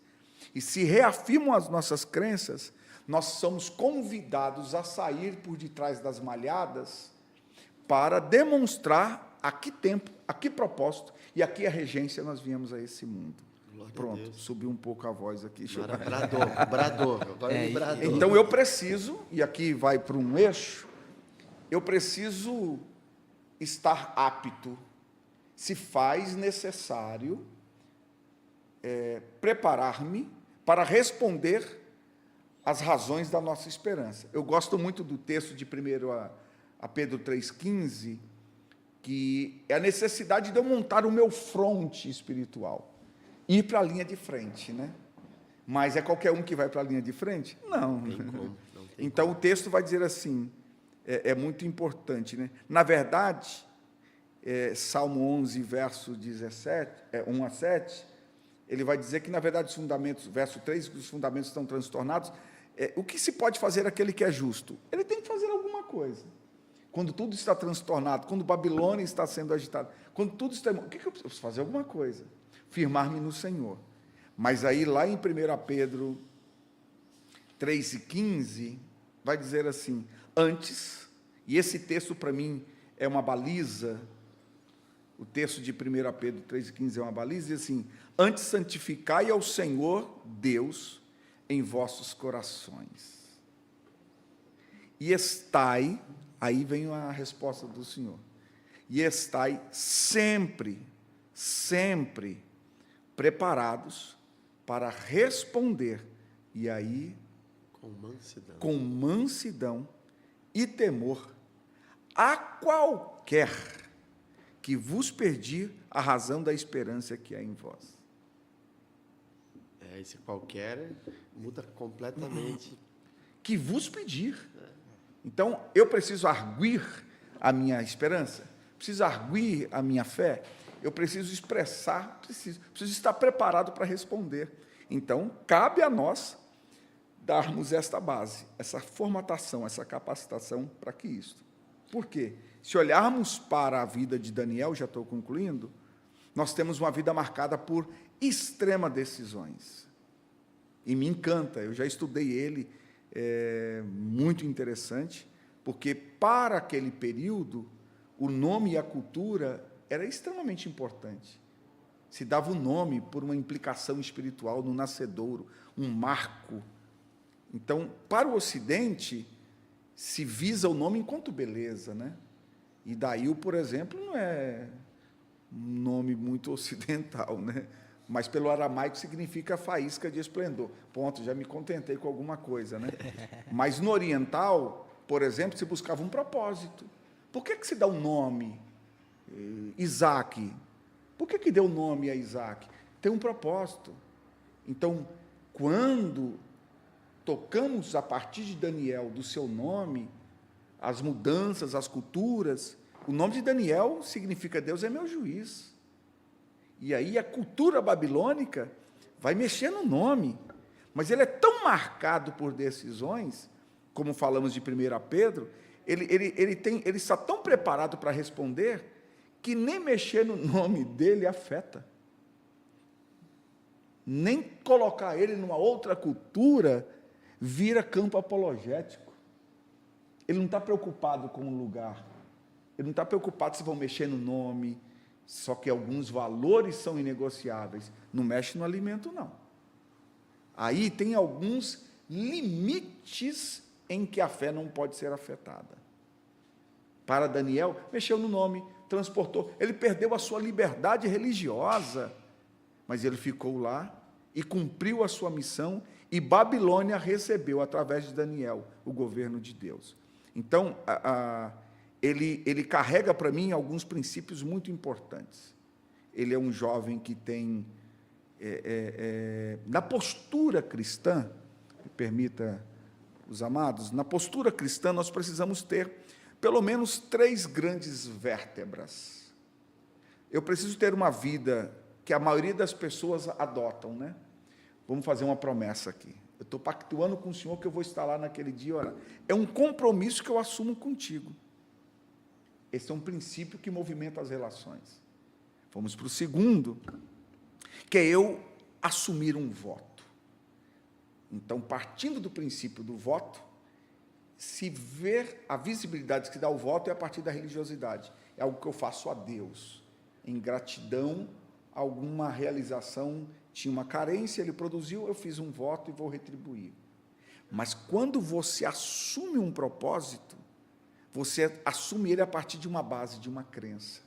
E se reafirmam as nossas crenças, nós somos convidados a sair por detrás das malhadas para demonstrar a que tempo, a que propósito e a que regência nós viemos a esse mundo. Glória a Pronto, Deus. subiu um pouco a voz aqui. Bradou. Agora ele bradou. Então eu preciso, e aqui vai para um eixo, eu preciso estar apto, se faz necessário, preparar-me para responder às razões da nossa esperança. Eu gosto muito do texto de 1 a Pedro 3,15, que é a necessidade de eu montar o meu fronte espiritual, ir para a linha de frente, né? Mas é qualquer um que vai para a linha de frente? Não. Não tem Então o texto vai dizer assim, é muito importante, né? Na verdade, Salmo 11, verso 17, 1 a 7, ele vai dizer que, na verdade, os fundamentos, verso 3, os fundamentos estão transtornados. O que se pode fazer aquele que é justo? Ele tem que fazer alguma coisa. Quando tudo está transtornado, quando Babilônia está sendo agitada, quando tudo está... O que eu preciso fazer? Alguma coisa. Firmar-me no Senhor. Mas aí, lá em 1 Pedro 3,15, vai dizer assim, antes, e esse texto para mim é uma baliza, o texto de 1 Pedro 3,15 é uma baliza, diz assim, antes santificai ao Senhor Deus em vossos corações. E estai, aí vem a resposta do Senhor, e estai sempre preparados para responder, e aí, com mansidão e temor, a qualquer que vos pedir a razão da esperança que há em vós. Esse qualquer muda completamente. Que vos pedir. Então, eu preciso arguir a minha esperança, preciso arguir a minha fé, eu preciso expressar, preciso estar preparado para responder. Então, cabe a nós darmos esta base, essa formatação, essa capacitação para que isto. Por quê? Se olharmos para a vida de Daniel, já estou concluindo, nós temos uma vida marcada por extremas decisões. E me encanta, eu já estudei ele, muito interessante, porque para aquele período, o nome e a cultura era extremamente importante. Se dava o nome por uma implicação espiritual no nascedouro, um marco. Então, para o Ocidente, se visa o nome enquanto beleza, né? E Dail, por exemplo, não é um nome muito ocidental, né? Mas pelo aramaico significa faísca de esplendor. Ponto, já me contentei com alguma coisa, né? Mas no oriental, por exemplo, se buscava um propósito. Por que se dá um nome? Isaac. Por que deu nome a Isaac? Tem um propósito. Então, quando tocamos a partir de Daniel, do seu nome, as mudanças, as culturas, o nome de Daniel significa Deus é meu juiz. E aí a cultura babilônica vai mexer no nome, mas ele é tão marcado por decisões, como falamos de 1 Pedro, ele está tão preparado para responder, que nem mexer no nome dele afeta. Nem colocar ele numa outra cultura vira campo apologético. Ele não está preocupado com o lugar, ele não está preocupado se vão mexer no nome, só que alguns valores são inegociáveis. Não mexe no alimento, não. Aí tem alguns limites em que a fé não pode ser afetada. Para Daniel, mexeu no nome, transportou, ele perdeu a sua liberdade religiosa, mas ele ficou lá e cumpriu a sua missão, e Babilônia recebeu, através de Daniel, o governo de Deus. Então, ele carrega para mim alguns princípios muito importantes. Ele é um jovem que tem, na postura cristã, me permita os amados, na postura cristã nós precisamos ter pelo menos 3 grandes vértebras. Eu preciso ter uma vida que a maioria das pessoas adotam, né? vamos fazer uma promessa aqui. Eu estou pactuando com o Senhor que eu vou estar lá naquele dia e orar. É um compromisso que eu assumo contigo. Esse é um princípio que movimenta as relações. Vamos para o segundo, que é eu assumir um voto. Então, partindo do princípio do voto, se ver a visibilidade que dá o voto é a partir da religiosidade. É algo que eu faço a Deus, em gratidão a alguma realização. Tinha uma carência, ele produziu, eu fiz um voto e vou retribuir. Mas quando você assume um propósito, você assume ele a partir de uma base, de uma crença.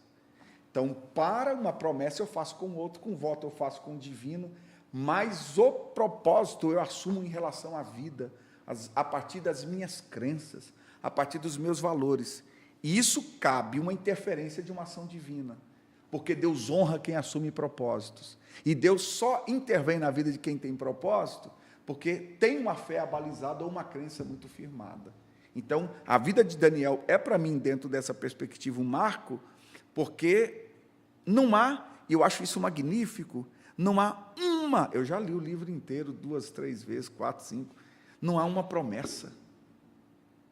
Então, para uma promessa eu faço com o outro, com o voto eu faço com o divino, mas o propósito eu assumo em relação à vida, a partir das minhas crenças, a partir dos meus valores. E isso cabe uma interferência de uma ação divina, porque Deus honra quem assume propósitos. E Deus só intervém na vida de quem tem propósito, porque tem uma fé abalizada ou uma crença muito firmada. Então, a vida de Daniel é, para mim, dentro dessa perspectiva, um marco, porque não há, e eu acho isso magnífico, não há uma, eu já li o livro inteiro 2, 3 vezes, 4, 5, não há uma promessa.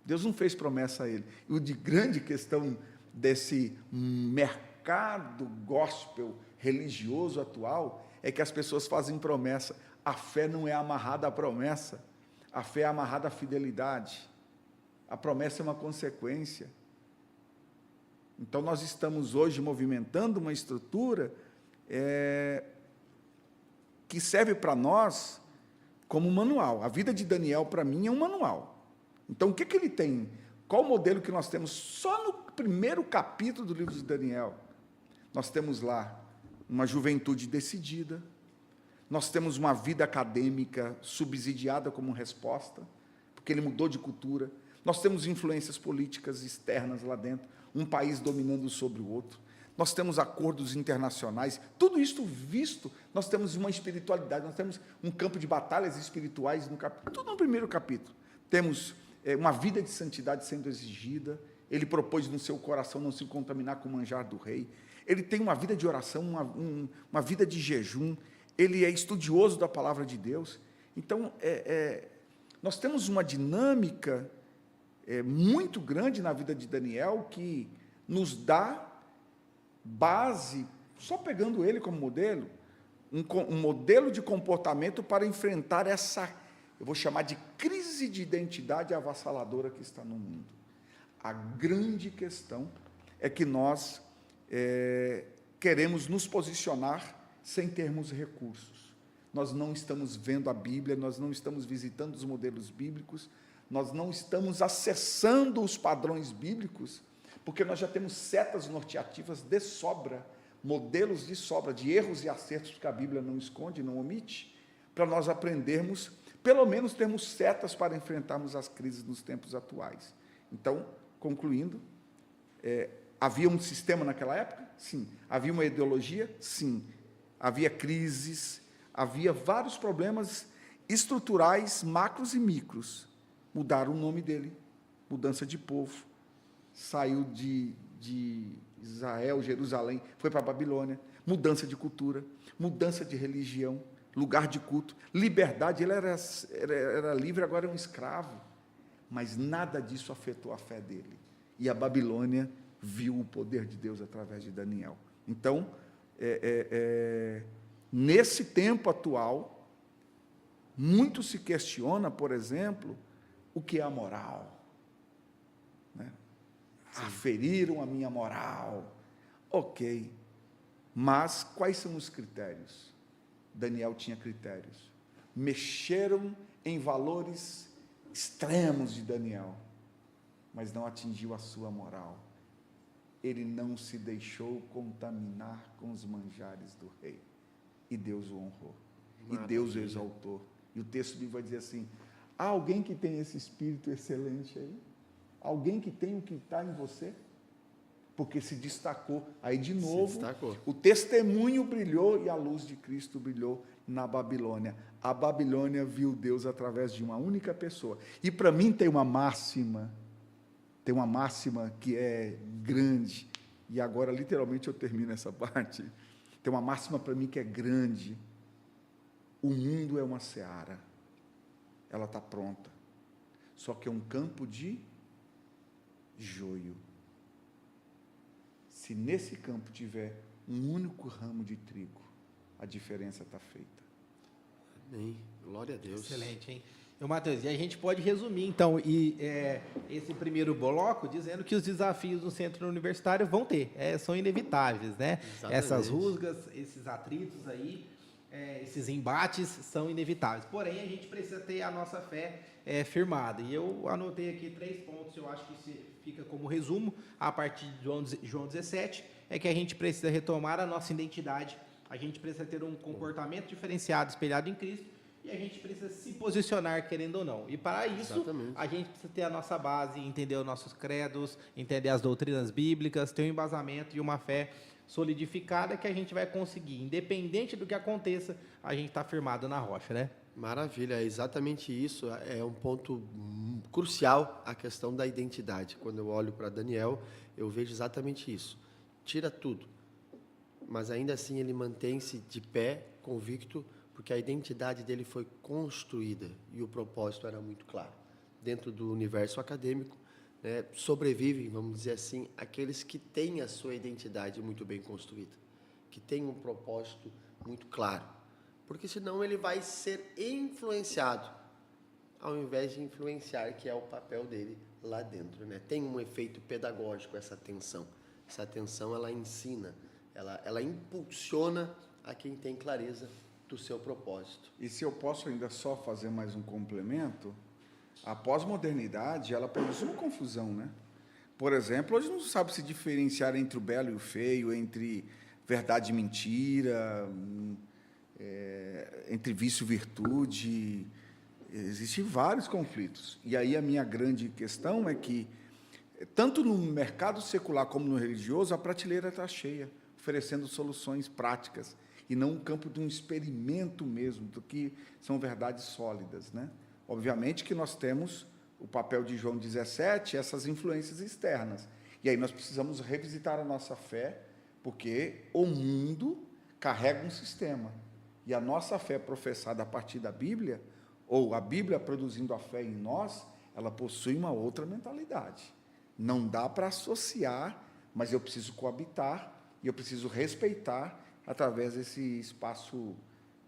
Deus não fez promessa a ele. E o de grande questão desse mercado gospel religioso atual é que as pessoas fazem promessa. A fé não é amarrada à promessa, a fé é amarrada à fidelidade. A promessa é uma consequência. Então, nós estamos hoje movimentando uma estrutura que serve para nós como um manual. A vida de Daniel, para mim, é um manual. Então, o que ele tem? Qual o modelo que nós temos? Só no primeiro capítulo do livro de Daniel, nós temos lá uma juventude decidida, nós temos uma vida acadêmica subsidiada como resposta, porque ele mudou de cultura, nós temos influências políticas externas lá dentro, um país dominando sobre o outro, nós temos acordos internacionais, tudo isso visto, nós temos uma espiritualidade, nós temos um campo de batalhas espirituais, tudo no primeiro capítulo. Temos uma vida de santidade sendo exigida, ele propôs no seu coração não se contaminar com o manjar do rei, ele tem uma vida de oração, uma vida de jejum, ele é estudioso da palavra de Deus. Então, nós temos uma dinâmica muito grande na vida de Daniel, que nos dá base, só pegando ele como modelo, um modelo de comportamento para enfrentar essa, eu vou chamar de crise de identidade avassaladora que está no mundo. A grande questão é que nós queremos nos posicionar sem termos recursos. Nós não estamos vendo a Bíblia, nós não estamos visitando os modelos bíblicos, nós não estamos acessando os padrões bíblicos, porque nós já temos setas norteativas de sobra, modelos de sobra, de erros e acertos que a Bíblia não esconde, não omite, para nós aprendermos, pelo menos termos setas para enfrentarmos as crises nos tempos atuais. Então, concluindo, havia um sistema naquela época? Sim. Havia uma ideologia? Sim. Havia crises, havia vários problemas estruturais, macros e micros. Mudaram o nome dele, mudança de povo, saiu de Israel, Jerusalém, foi para a Babilônia, mudança de cultura, mudança de religião, lugar de culto, liberdade, ele era livre, agora é um escravo, mas nada disso afetou a fé dele, e a Babilônia viu o poder de Deus através de Daniel. Então, nesse tempo atual, muito se questiona, por exemplo, o que é a moral, né? Aferiram a minha moral, ok, mas quais são os critérios? Daniel tinha critérios, mexeram em valores extremos de Daniel, mas não atingiu a sua moral, ele não se deixou contaminar com os manjares do rei, e Deus o honrou, maravilha. E Deus o exaltou, e o texto bíblico vai dizer assim, há alguém que tem esse espírito excelente aí? Alguém que tem o que está em você? Porque se destacou. Aí, de novo, o testemunho brilhou e a luz de Cristo brilhou na Babilônia. A Babilônia viu Deus através de uma única pessoa. E, para mim, tem uma máxima que é grande. E agora, literalmente, eu termino essa parte. Tem uma máxima para mim que é grande. O mundo é uma seara. Ela está pronta. Só que é um campo de joio. Se nesse campo tiver um único ramo de trigo, a diferença está feita. Amém. Glória a Deus. Excelente, hein? Matheus, e a gente pode resumir, então, esse primeiro bloco dizendo que os desafios do centro universitário vão ter, são inevitáveis, né? Exatamente. Essas rusgas, esses atritos aí, esses embates são inevitáveis. Porém, a gente precisa ter a nossa fé firmada. E eu anotei aqui 3 pontos, eu acho que isso fica como resumo, a partir de João 17, é que a gente precisa retomar a nossa identidade, a gente precisa ter um comportamento diferenciado, espelhado em Cristo, e a gente precisa se posicionar, querendo ou não. E para isso, Exatamente. a gente precisa ter a nossa base, entender os nossos credos, entender as doutrinas bíblicas, ter um embasamento e uma fé solidificada que a gente vai conseguir. Independente do que aconteça, a gente está firmado na rocha, né? Maravilha, é exatamente isso. É um ponto crucial, a questão da identidade. Quando eu olho para Daniel, eu vejo exatamente isso. Tira tudo, mas ainda assim ele mantém-se de pé, convicto, porque a identidade dele foi construída e o propósito era muito claro. Dentro do universo acadêmico, né, sobrevivem, vamos dizer assim, aqueles que têm a sua identidade muito bem construída, que têm um propósito muito claro, porque senão ele vai ser influenciado, ao invés de influenciar, que é o papel dele lá dentro, né? Tem um efeito pedagógico essa atenção. Essa atenção, ela ensina, ela impulsiona a quem tem clareza do seu propósito. E se eu posso ainda só fazer mais um complemento, a pós-modernidade, ela produz uma confusão, né? Por exemplo, hoje não sabe se diferenciar entre o belo e o feio, entre verdade e mentira, entre vício e virtude. Existem vários conflitos. E aí a minha grande questão é que, tanto no mercado secular como no religioso, a prateleira está cheia, oferecendo soluções práticas, e não um campo de um experimento mesmo, do que são verdades sólidas, né? Obviamente que nós temos o papel de João 17, essas influências externas. E aí nós precisamos revisitar a nossa fé, porque o mundo carrega um sistema. E a nossa fé professada a partir da Bíblia, ou a Bíblia produzindo a fé em nós, ela possui uma outra mentalidade. Não dá para associar, mas eu preciso coabitar, e eu preciso respeitar através desse espaço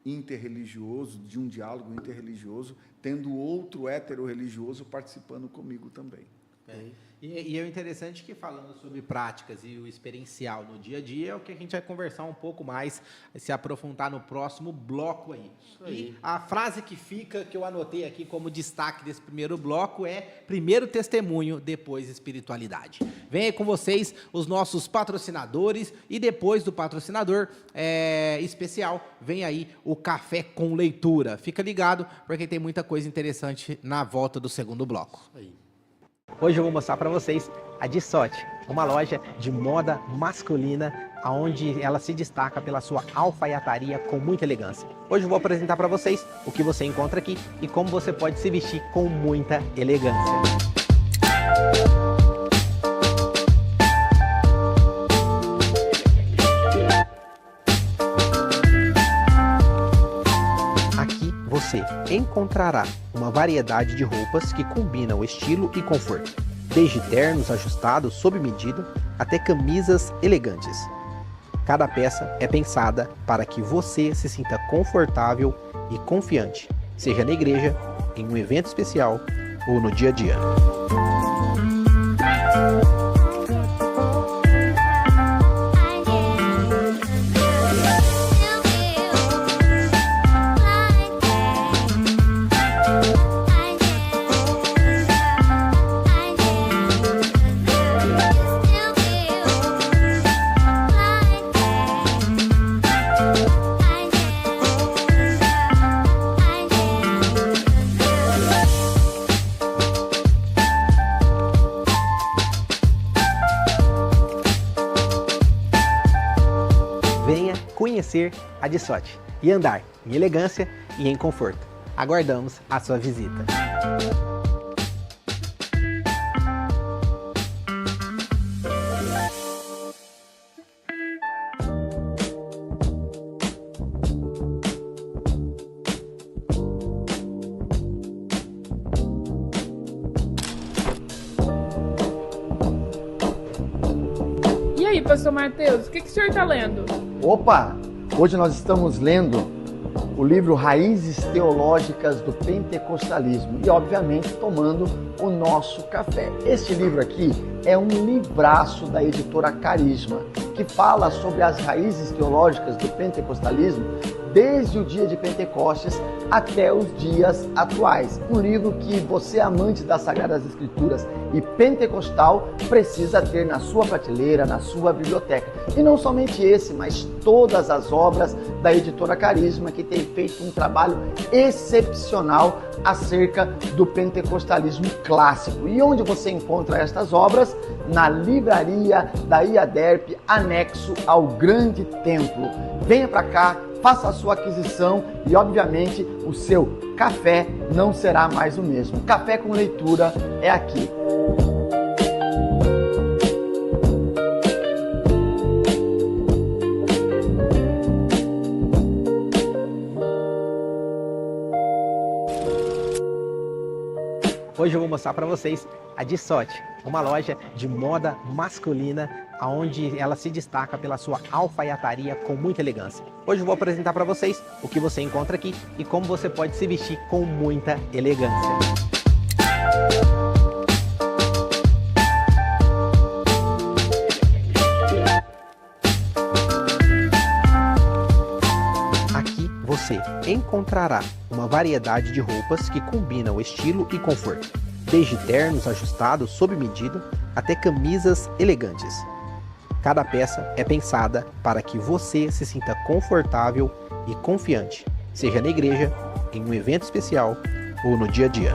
interreligioso, de um diálogo interreligioso, tendo outro heterorreligioso participando comigo também. E é interessante que, falando sobre práticas e o experiencial no dia a dia, é o que a gente vai conversar um pouco mais, se aprofundar no próximo bloco aí. E a frase que fica, que eu anotei aqui como destaque desse primeiro bloco, é: primeiro testemunho, depois espiritualidade. Vem aí com vocês os nossos patrocinadores, e depois do patrocinador especial, vem aí o Café com Leitura. Fica ligado, porque tem muita coisa interessante na volta do segundo bloco. Isso aí. Hoje eu vou mostrar para vocês a Dissote, uma loja de moda masculina, onde ela se destaca pela sua alfaiataria com muita elegância. Hoje eu vou apresentar para vocês o que você encontra aqui e como você pode se vestir com muita elegância. Você encontrará uma variedade de roupas que combinam o estilo e conforto, desde ternos ajustados sob medida até camisas elegantes. Cada peça é pensada para que você se sinta confortável e confiante, seja na igreja, em um evento especial ou no dia a dia. Conhecer a Dissote e andar em elegância e em conforto. Aguardamos a sua visita. pastor Mateus, o que o senhor está lendo? Opa! Hoje nós estamos lendo o livro Raízes Teológicas do Pentecostalismo e, obviamente, tomando o nosso café. Este livro aqui é um livraço da editora Carisma, que fala sobre as raízes teológicas do pentecostalismo desde o dia de Pentecostes até os dias atuais. Um livro que você, amante das Sagradas Escrituras e pentecostal, precisa ter na sua prateleira, na sua biblioteca. E não somente esse, mas todas as obras da editora Carisma, que tem feito um trabalho excepcional acerca do pentecostalismo clássico. E onde você encontra estas obras? Na livraria da IADERP, anexo ao Grande Templo. Venha para cá, faça a sua aquisição e, obviamente, o seu café não será mais o mesmo. Café com leitura é aqui. Hoje eu vou mostrar para vocês a Dissote, uma loja de moda masculina, onde ela se destaca pela sua alfaiataria com muita elegância. Hoje eu vou apresentar para vocês o que você encontra aqui e como você pode se vestir com muita elegância. Aqui você encontrará uma variedade de roupas que combinam estilo e conforto, desde ternos ajustados sob medida até camisas elegantes. Cada peça é pensada para que você se sinta confortável e confiante, seja na igreja, em um evento especial ou no dia a dia.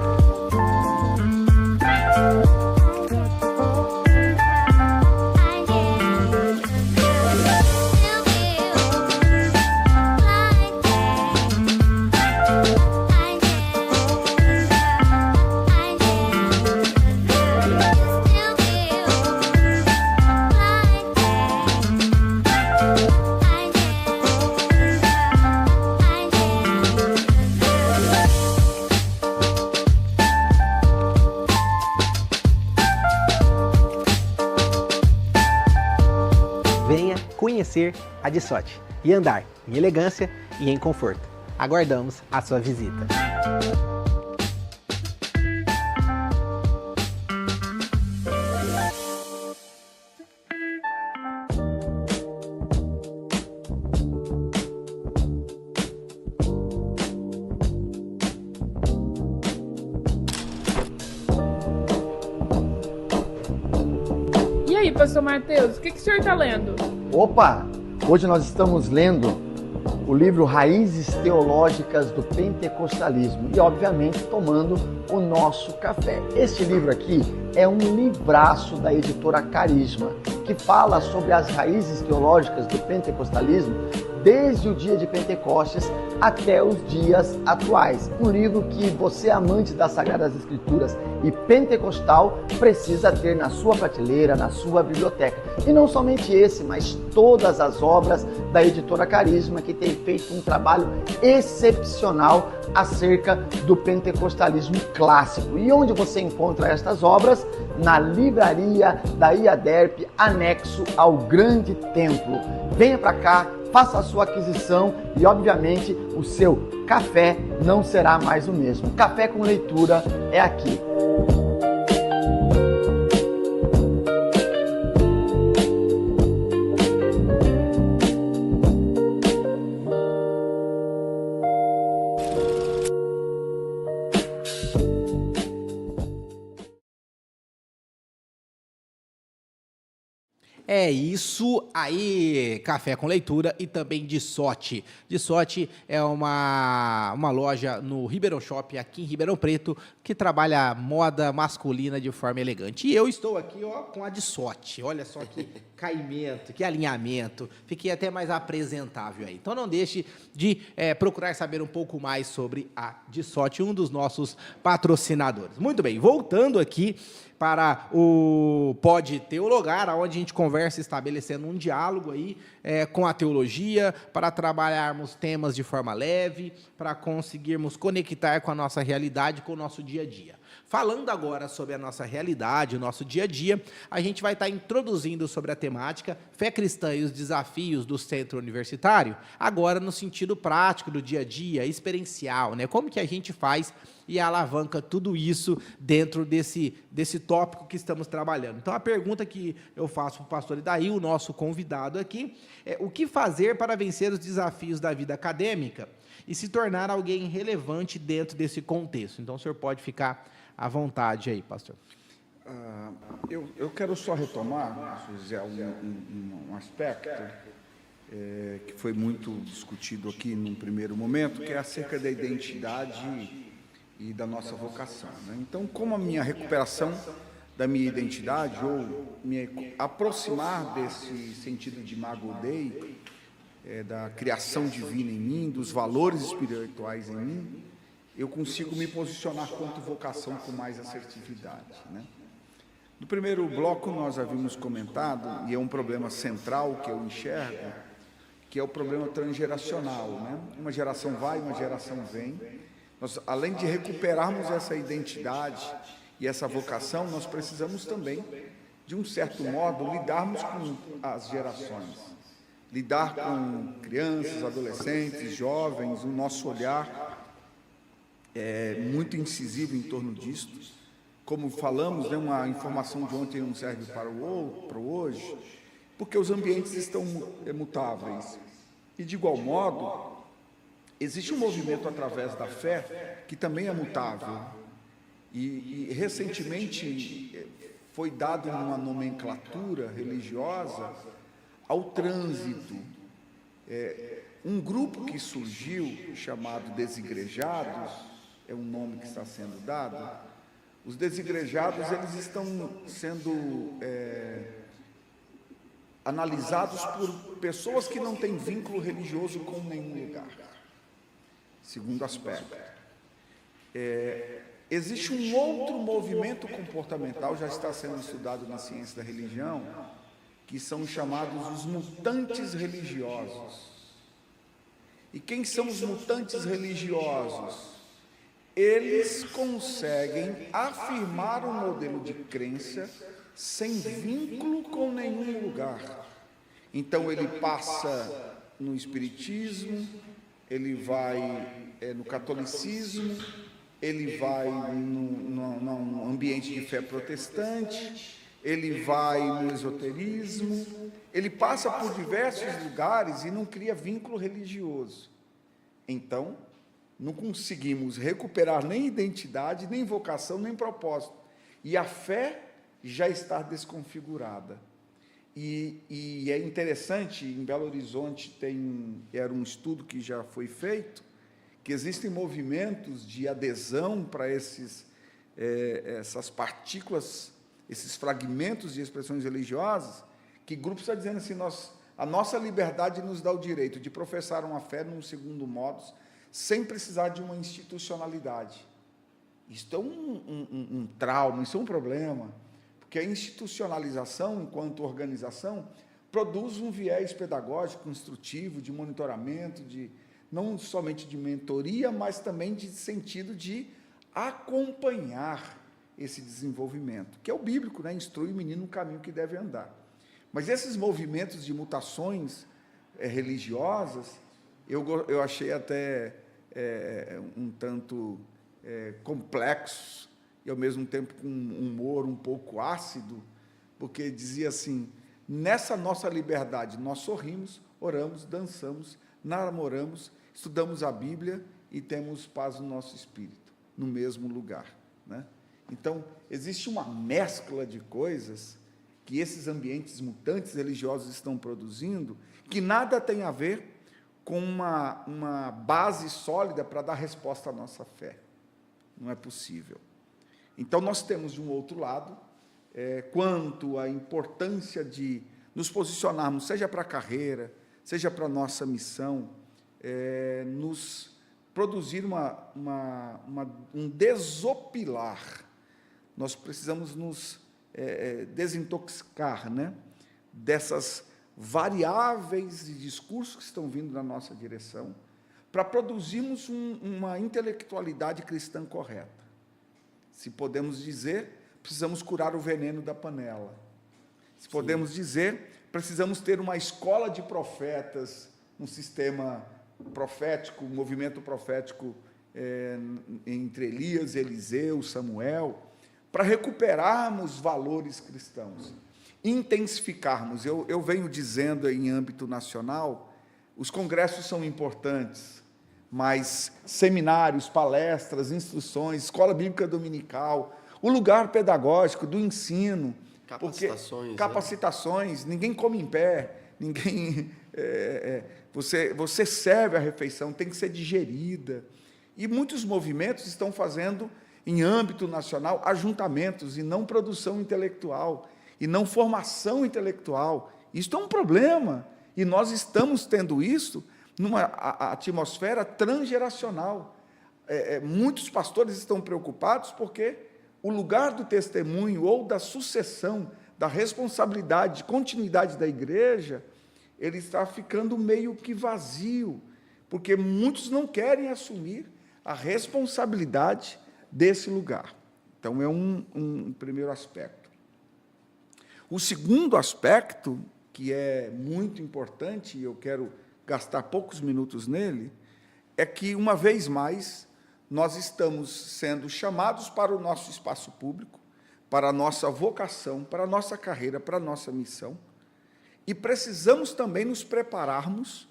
Venha conhecer a Dissote e andar em elegância e em conforto. Aguardamos a sua visita. E aí, pastor Mateus, o que o senhor está lendo? Opa! Hoje nós estamos lendo o livro Raízes Teológicas do Pentecostalismo e, obviamente, tomando o nosso café. Este livro aqui é um livraço da editora Carisma, que fala sobre as raízes teológicas do pentecostalismo desde o dia de Pentecostes até os dias atuais. Um livro que você, amante das Sagradas Escrituras e pentecostal, precisa ter na sua prateleira, na sua biblioteca. E não somente esse, mas todas as obras da editora Carisma, que tem feito um trabalho excepcional acerca do pentecostalismo clássico. E onde você encontra estas obras? Na livraria da IADERP, anexo ao Grande Templo. Venha para cá, faça a sua aquisição e, obviamente, o seu café não será mais o mesmo. Café com leitura é aqui. É isso aí, café com leitura e também Dissote. Dissote é uma loja no Ribeirão Shopping, aqui em Ribeirão Preto, que trabalha moda masculina de forma elegante. E eu estou aqui, ó, com a Dissote. Olha só que caimento, que alinhamento. Fiquei até mais apresentável aí. Então não deixe de procurar saber um pouco mais sobre a Dissote, um dos nossos patrocinadores. Muito bem, voltando aqui para o Pode Teologar, onde a gente conversa estabelecendo um diálogo aí com a teologia, para trabalharmos temas de forma leve, para conseguirmos conectar com a nossa realidade, com o nosso dia a dia. Falando agora sobre a nossa realidade, o nosso dia a dia, a gente vai estar introduzindo sobre a temática Fé Cristã e os desafios do centro universitário, agora no sentido prático do dia a dia, experiencial, né? Como que a gente faz e alavanca tudo isso dentro desse tópico que estamos trabalhando. Então, a pergunta que eu faço para o pastor Idaí, o nosso convidado aqui, é o que fazer para vencer os desafios da vida acadêmica e se tornar alguém relevante dentro desse contexto? Então, o senhor pode ficar à vontade aí, pastor. Eu quero só retomar, José, um aspecto que foi muito discutido aqui num primeiro momento, que é acerca da identidade e da nossa vocação, né? Então, como a minha recuperação da minha identidade, ou me aproximar desse sentido de Imago Dei, da criação divina em mim, dos valores espirituais em mim, eu consigo me posicionar quanto vocação com mais assertividade, né? No primeiro bloco nós havíamos comentado, e é um problema central que eu enxergo, que é o problema transgeracional, né? Uma geração vai, uma geração vem. Nós, além de recuperarmos essa identidade e essa vocação, nós precisamos também, de um certo modo, lidarmos com as gerações, lidar com crianças, adolescentes, jovens. O nosso olhar é muito incisivo em torno disso. Como falamos, né, uma informação de ontem não serve para o hoje, porque os ambientes estão mutáveis. E, de igual modo, existe um movimento através da fé que também é mutável. E recentemente foi dado uma nomenclatura religiosa ao trânsito. Um grupo que surgiu, chamado desigrejados, é um nome que está sendo dado. Os desigrejados, eles estão sendo analisados por pessoas que não têm vínculo religioso com nenhum lugar. Segundo aspecto, existe um outro movimento comportamental, já está sendo estudado na ciência da religião, que são chamados os mutantes religiosos. E quem são os mutantes religiosos? Eles conseguem afirmar um modelo de crença sem vínculo com nenhum lugar. Então, ele passa no espiritismo, ele vai no catolicismo, ele vai num ambiente de fé protestante, ele vai no esoterismo, ele passa por diversos lugares e não cria vínculo religioso. Então, não conseguimos recuperar nem identidade, nem vocação, nem propósito. E a fé já está desconfigurada. E é interessante, em Belo Horizonte era um estudo que já foi feito, que existem movimentos de adesão para essas partículas, esses fragmentos de expressões religiosas, que grupos estão dizendo assim, a nossa liberdade nos dá o direito de professar uma fé num segundo modus, sem precisar de uma institucionalidade. Isto é um trauma, isso é um problema, porque a institucionalização, enquanto organização, produz um viés pedagógico, instrutivo, de monitoramento, não somente de mentoria, mas também de sentido de acompanhar esse desenvolvimento, que é o bíblico, né? Instrui o menino no caminho que deve andar. Mas esses movimentos de mutações religiosas, eu achei até um tanto complexo e, ao mesmo tempo, com um humor um pouco ácido, porque dizia assim, nessa nossa liberdade, nós sorrimos, oramos, dançamos, namoramos, estudamos a Bíblia e temos paz no nosso espírito, no mesmo lugar, né? Então, existe uma mescla de coisas que esses ambientes mutantes religiosos estão produzindo, que nada tem a ver com uma base sólida para dar resposta à nossa fé. Não é possível. Então, nós temos, de um outro lado, quanto à importância de nos posicionarmos, seja para a carreira, seja para a nossa missão, nos produzir um desopilar. Nós precisamos nos desintoxicar, né, dessas variáveis de discursos que estão vindo na nossa direção, para produzirmos uma intelectualidade cristã correta. Se podemos dizer, precisamos curar o veneno da panela. Se podemos dizer, precisamos ter uma escola de profetas, um sistema profético, um movimento profético entre Elias, Eliseu, Samuel, para recuperarmos valores cristãos, intensificarmos. Eu venho dizendo em âmbito nacional, os congressos são importantes, mas seminários, palestras, instruções, escola bíblica dominical, o lugar pedagógico do ensino, capacitações, ninguém come em pé, ninguém você serve a refeição, tem que ser digerida. E muitos movimentos estão fazendo, em âmbito nacional, ajuntamentos, e não produção intelectual, e não formação intelectual. Isso é um problema, e nós estamos tendo isso numa atmosfera transgeracional. Muitos pastores estão preocupados porque o lugar do testemunho ou da sucessão, da responsabilidade, de continuidade da igreja, ele está ficando meio que vazio, porque muitos não querem assumir a responsabilidade desse lugar. Então, é um primeiro aspecto. O segundo aspecto, que é muito importante, e eu quero gastar poucos minutos nele, é que, uma vez mais, nós estamos sendo chamados para o nosso espaço público, para a nossa vocação, para a nossa carreira, para a nossa missão, e precisamos também nos prepararmos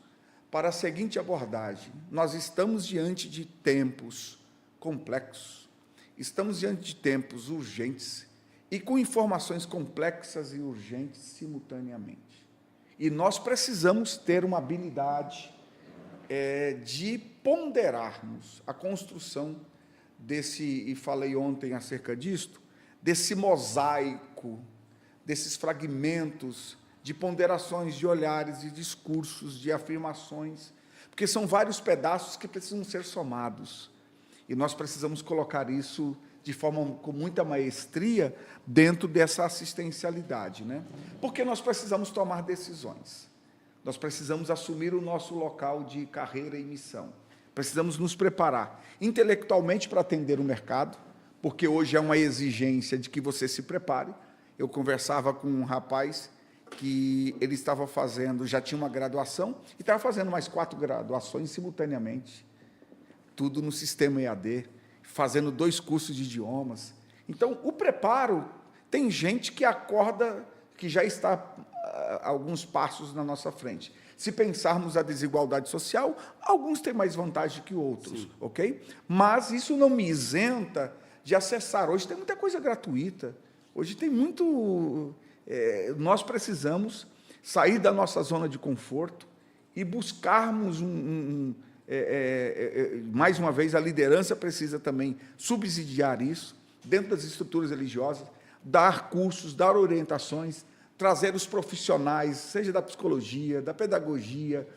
para a seguinte abordagem: nós estamos diante de tempos complexos, estamos diante de tempos urgentes e com informações complexas e urgentes simultaneamente. E nós precisamos ter uma habilidade de ponderarmos a construção desse, e falei ontem acerca disto, desse mosaico, desses fragmentos de ponderações, de olhares, de discursos, de afirmações, porque são vários pedaços que precisam ser somados, e nós precisamos colocar isso de forma com muita maestria dentro dessa assistencialidade, né? Porque nós precisamos tomar decisões, nós precisamos assumir o nosso local de carreira e missão, precisamos nos preparar intelectualmente para atender o mercado, porque hoje é uma exigência de que você se prepare. Eu conversava com um rapaz que ele estava fazendo, já tinha uma graduação, e estava fazendo mais 4 graduações simultaneamente, tudo no sistema EAD, fazendo 2 cursos de idiomas. Então, o preparo, tem gente que acorda, que já está alguns passos na nossa frente. Se pensarmos a desigualdade social, alguns têm mais vantagem que outros, sim, ok? Mas isso não me isenta de acessar. Hoje tem muita coisa gratuita, hoje tem muito... nós precisamos sair da nossa zona de conforto e buscarmos mais uma vez, a liderança precisa também subsidiar isso, dentro das estruturas religiosas, dar cursos, dar orientações, trazer os profissionais, seja da psicologia, da pedagogia,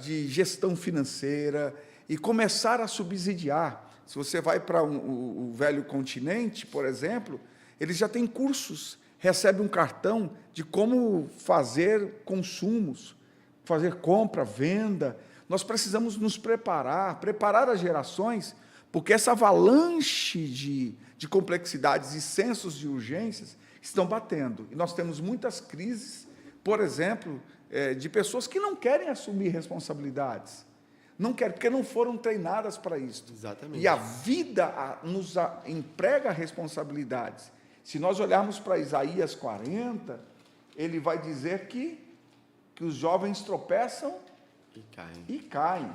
de gestão financeira, e começar a subsidiar. Se você vai para o velho continente, por exemplo, eles já têm cursos, recebe um cartão de como fazer consumos, fazer compra, venda. Nós precisamos nos preparar as gerações, porque essa avalanche de complexidades e sensos de urgências estão batendo. E nós temos muitas crises, por exemplo, de pessoas que não querem assumir responsabilidades. Não querem, porque não foram treinadas para isso. Exatamente. E a vida nos emprega responsabilidades. Se nós olharmos para Isaías 40, ele vai dizer que os jovens tropeçam e caem.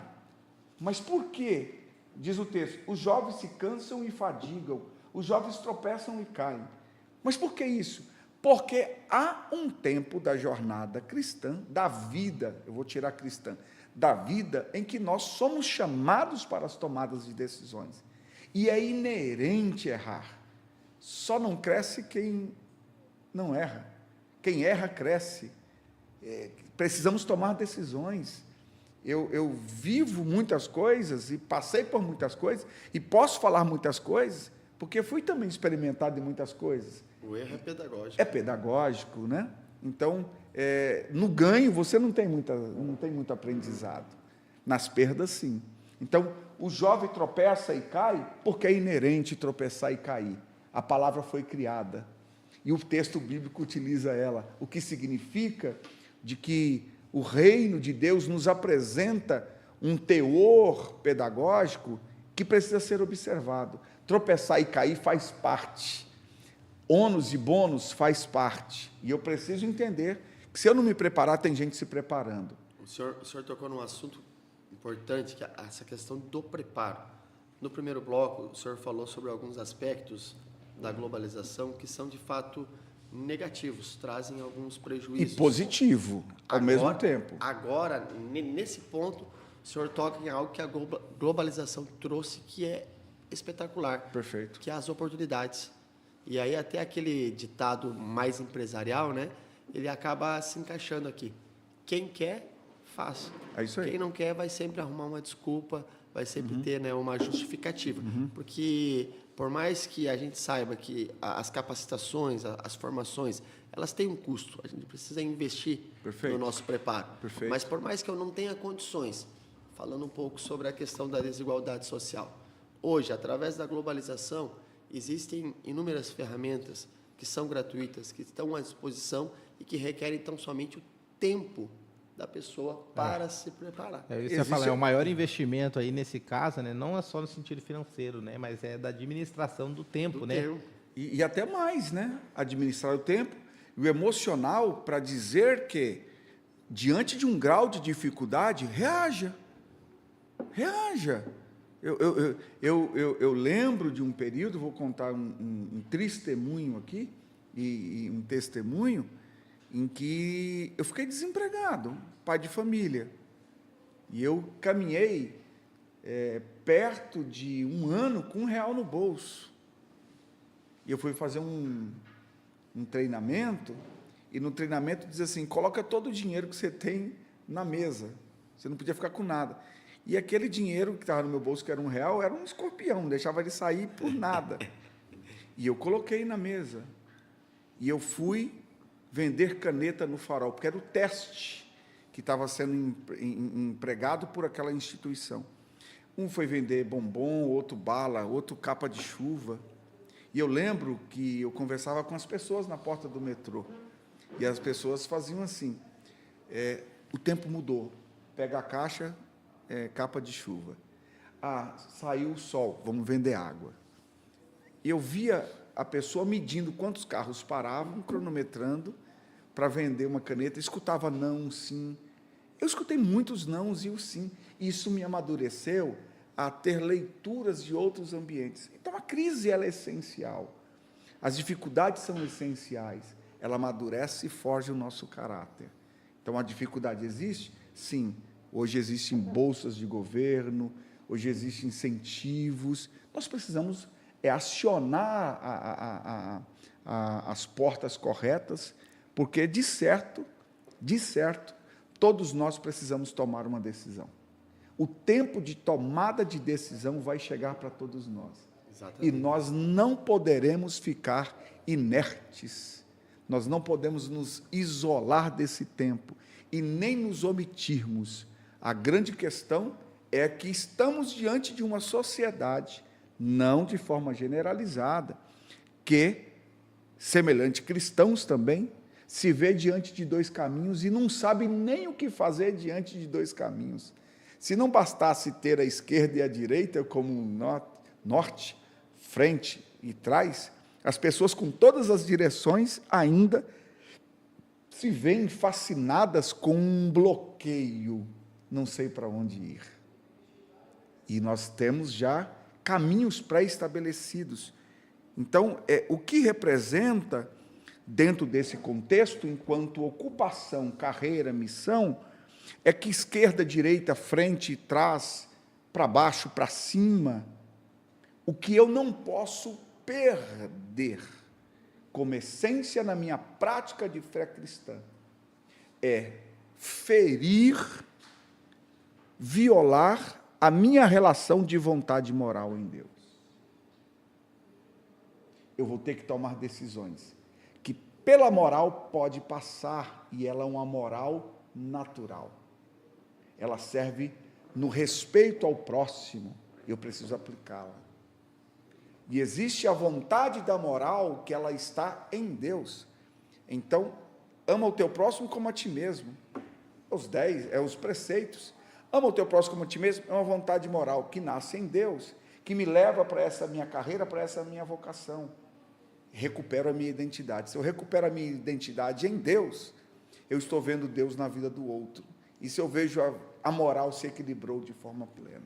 Mas por quê? Diz o texto, os jovens se cansam e fadigam, os jovens tropeçam e caem. Mas por que isso? Porque há um tempo da jornada cristã, da vida, eu vou tirar cristã, da vida em que nós somos chamados para as tomadas de decisões. E é inerente errar. Só não cresce quem não erra. Quem erra, cresce. Precisamos tomar decisões. Eu vivo muitas coisas e passei por muitas coisas e posso falar muitas coisas, porque fui também experimentado em muitas coisas. O erro é pedagógico. É pedagógico, né? Então, no ganho, você não tem muito aprendizado. Nas perdas, sim. Então, o jovem tropeça e cai porque é inerente tropeçar e cair. A palavra foi criada e o texto bíblico utiliza ela, o que significa de que o reino de Deus nos apresenta um teor pedagógico que precisa ser observado. Tropeçar e cair faz parte. Ônus e bônus faz parte. E eu preciso entender que se eu não me preparar, tem gente se preparando. O senhor tocou num assunto importante, que é essa questão do preparo. No primeiro bloco, o senhor falou sobre alguns aspectos da globalização que são, de fato, negativos, trazem alguns prejuízos. E positivo, ao mesmo tempo. Agora, nesse ponto, o senhor toca em algo que a globalização trouxe, que é espetacular. Perfeito. Que é as oportunidades. E aí até aquele ditado mais empresarial, né? Ele acaba se encaixando aqui. Quem quer, faz. É isso aí. Quem não quer vai sempre arrumar uma desculpa, vai sempre ter, né, uma justificativa. Porque por mais que a gente saiba que as capacitações, as formações, elas têm um custo. A gente precisa investir Perfeito. no nosso preparo. Perfeito. Mas por mais que eu não tenha condições, falando um pouco sobre a questão da desigualdade social, hoje, através da globalização, existem inúmeras ferramentas que são gratuitas, que estão à disposição e que requerem tão somente o tempo da pessoa para se preparar. É isso que eu ia falar, é o maior investimento aí nesse caso, né? Não é só no sentido financeiro, né? Mas é da administração do tempo, Do né? tempo. E até mais, né? Administrar o tempo e o emocional para dizer que, diante de um grau de dificuldade, reaja. Reaja. Eu lembro de um período, vou contar um testemunho aqui, e um testemunho, em que eu fiquei desempregado, pai de família. E eu caminhei perto de um ano com R$1 no bolso. E eu fui fazer um treinamento, e no treinamento diz assim, coloca todo o dinheiro que você tem na mesa. Você não podia ficar com nada. E aquele dinheiro que estava no meu bolso, que era R$1, era um escorpião, não deixava ele sair por nada. E eu coloquei na mesa. E eu fui vender caneta no Farol, porque era o teste que estava sendo empregado por aquela instituição. Um foi vender bombom, outro bala, outro capa de chuva. E eu lembro que eu conversava com as pessoas na porta do metrô. E as pessoas faziam assim, o tempo mudou, pega a caixa, capa de chuva. Ah, saiu o sol, vamos vender água. E eu via a pessoa medindo quantos carros paravam, cronometrando, para vender uma caneta, escutava não, sim. Eu escutei muitos nãos e o sim. Isso me amadureceu a ter leituras de outros ambientes. Então, a crise ela é essencial. As dificuldades são essenciais. Ela amadurece e forja o nosso caráter. Então, a dificuldade existe? Sim. Hoje existem bolsas de governo, hoje existem incentivos. Nós precisamos acionar as portas corretas, porque, de certo, todos nós precisamos tomar uma decisão. O tempo de tomada de decisão vai chegar para todos nós. Exatamente. E nós não poderemos ficar inertes. Nós não podemos nos isolar desse tempo e nem nos omitirmos. A grande questão é que estamos diante de uma sociedade, não de forma generalizada, que, semelhante cristãos também, se vê diante de dois caminhos e não sabe nem o que fazer diante de dois caminhos. Se não bastasse ter a esquerda e a direita como norte, frente e trás, as pessoas com todas as direções ainda se veem fascinadas com um bloqueio, não sei para onde ir. E nós temos já caminhos pré-estabelecidos. Então, o que representa, dentro desse contexto, enquanto ocupação, carreira, missão, é que esquerda, direita, frente, trás, para baixo, para cima, o que eu não posso perder como essência na minha prática de fé cristã é ferir, violar a minha relação de vontade moral em Deus. Eu vou ter que tomar decisões que pela moral pode passar, e ela é uma moral natural. Ela serve no respeito ao próximo, eu preciso aplicá-la. E existe a vontade da moral que ela está em Deus. Então, ama o teu próximo como a ti mesmo. Os preceitos. Ama o teu próximo como a ti mesmo é uma vontade moral que nasce em Deus, que me leva para essa minha carreira, para essa minha vocação. Recupero a minha identidade. Se eu recupero a minha identidade em Deus, eu estou vendo Deus na vida do outro. E se eu vejo a moral se equilibrou de forma plena.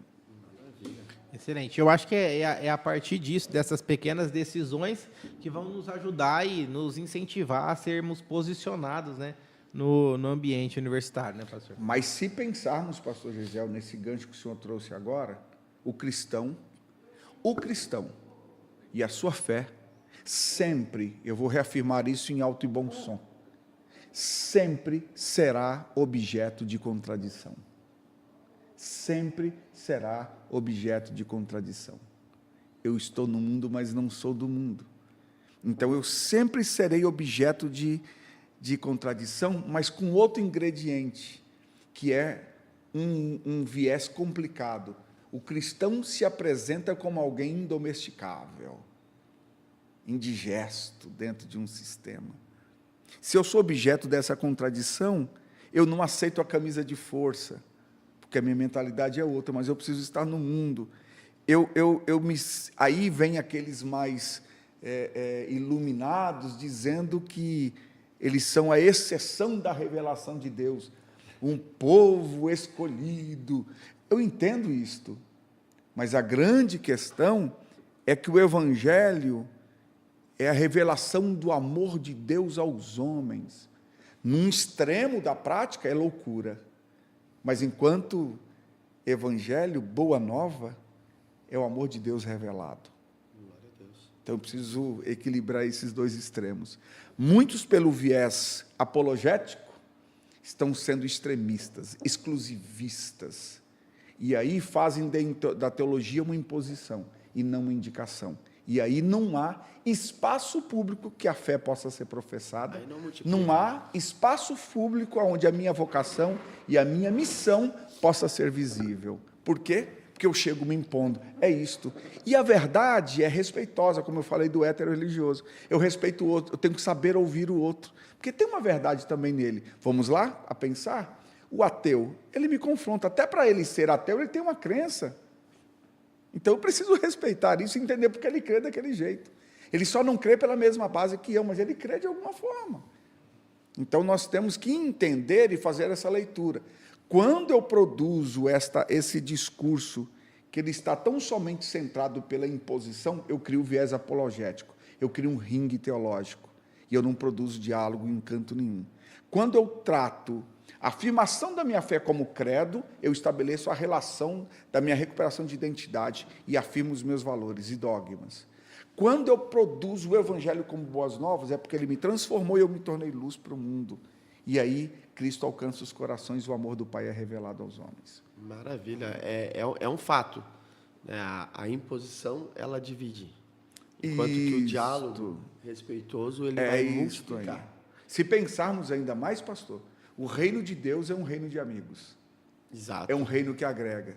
Excelente. Eu acho que é a partir disso, dessas pequenas decisões, que vão nos ajudar e nos incentivar a sermos posicionados, né, no ambiente universitário, né, pastor? Mas se pensarmos, pastor Gisel, nesse gancho que o senhor trouxe agora, o cristão e a sua fé, sempre, eu vou reafirmar isso em alto e bom som, sempre será objeto de contradição. Sempre será objeto de contradição. Eu estou no mundo, mas não sou do mundo. Então, eu sempre serei objeto de contradição, mas com outro ingrediente, que é um viés complicado. O cristão se apresenta como alguém indomesticável, indigesto dentro de um sistema. Se eu sou objeto dessa contradição, eu não aceito a camisa de força, porque a minha mentalidade é outra, mas eu preciso estar no mundo. Aí vem aqueles mais iluminados, dizendo que eles são a exceção da revelação de Deus, um povo escolhido. Eu entendo isto, mas a grande questão é que o Evangelho é a revelação do amor de Deus aos homens. Num extremo da prática é loucura, mas enquanto Evangelho, boa nova, é o amor de Deus revelado. Glória a Deus. Então eu preciso equilibrar esses dois extremos. Muitos, pelo viés apologético, estão sendo extremistas, exclusivistas, e aí fazem da teologia uma imposição e não uma indicação. E aí não há espaço público que a fé possa ser professada, não há espaço público onde a minha vocação e a minha missão possa ser visível. Por quê? Porque eu chego me impondo. É isto. E a verdade é respeitosa, como eu falei do hétero religioso. Eu respeito o outro, eu tenho que saber ouvir o outro. Porque tem uma verdade também nele. Vamos lá a pensar? O ateu, ele me confronta. Até para ele ser ateu, ele tem uma crença. Então eu preciso respeitar isso e entender porque ele crê daquele jeito. Ele só não crê pela mesma base que eu, mas ele crê de alguma forma. Então nós temos que entender e fazer essa leitura. Quando eu produzo esse discurso, que ele está tão somente centrado pela imposição, eu crio viés apologético, eu crio um ringue teológico, e eu não produzo diálogo em canto nenhum. Quando eu trato a afirmação da minha fé como credo, eu estabeleço a relação da minha recuperação de identidade e afirmo os meus valores e dogmas. Quando eu produzo o Evangelho como boas novas, é porque ele me transformou e eu me tornei luz para o mundo. E aí, Cristo alcança os corações e o amor do Pai é revelado aos homens. Maravilha. É um fato. Né? A imposição, ela divide. Enquanto que o diálogo respeitoso, ele vai multiplicar. Aí. Se pensarmos ainda mais, pastor, o reino de Deus é um reino de amigos. Exato. É um reino que agrega.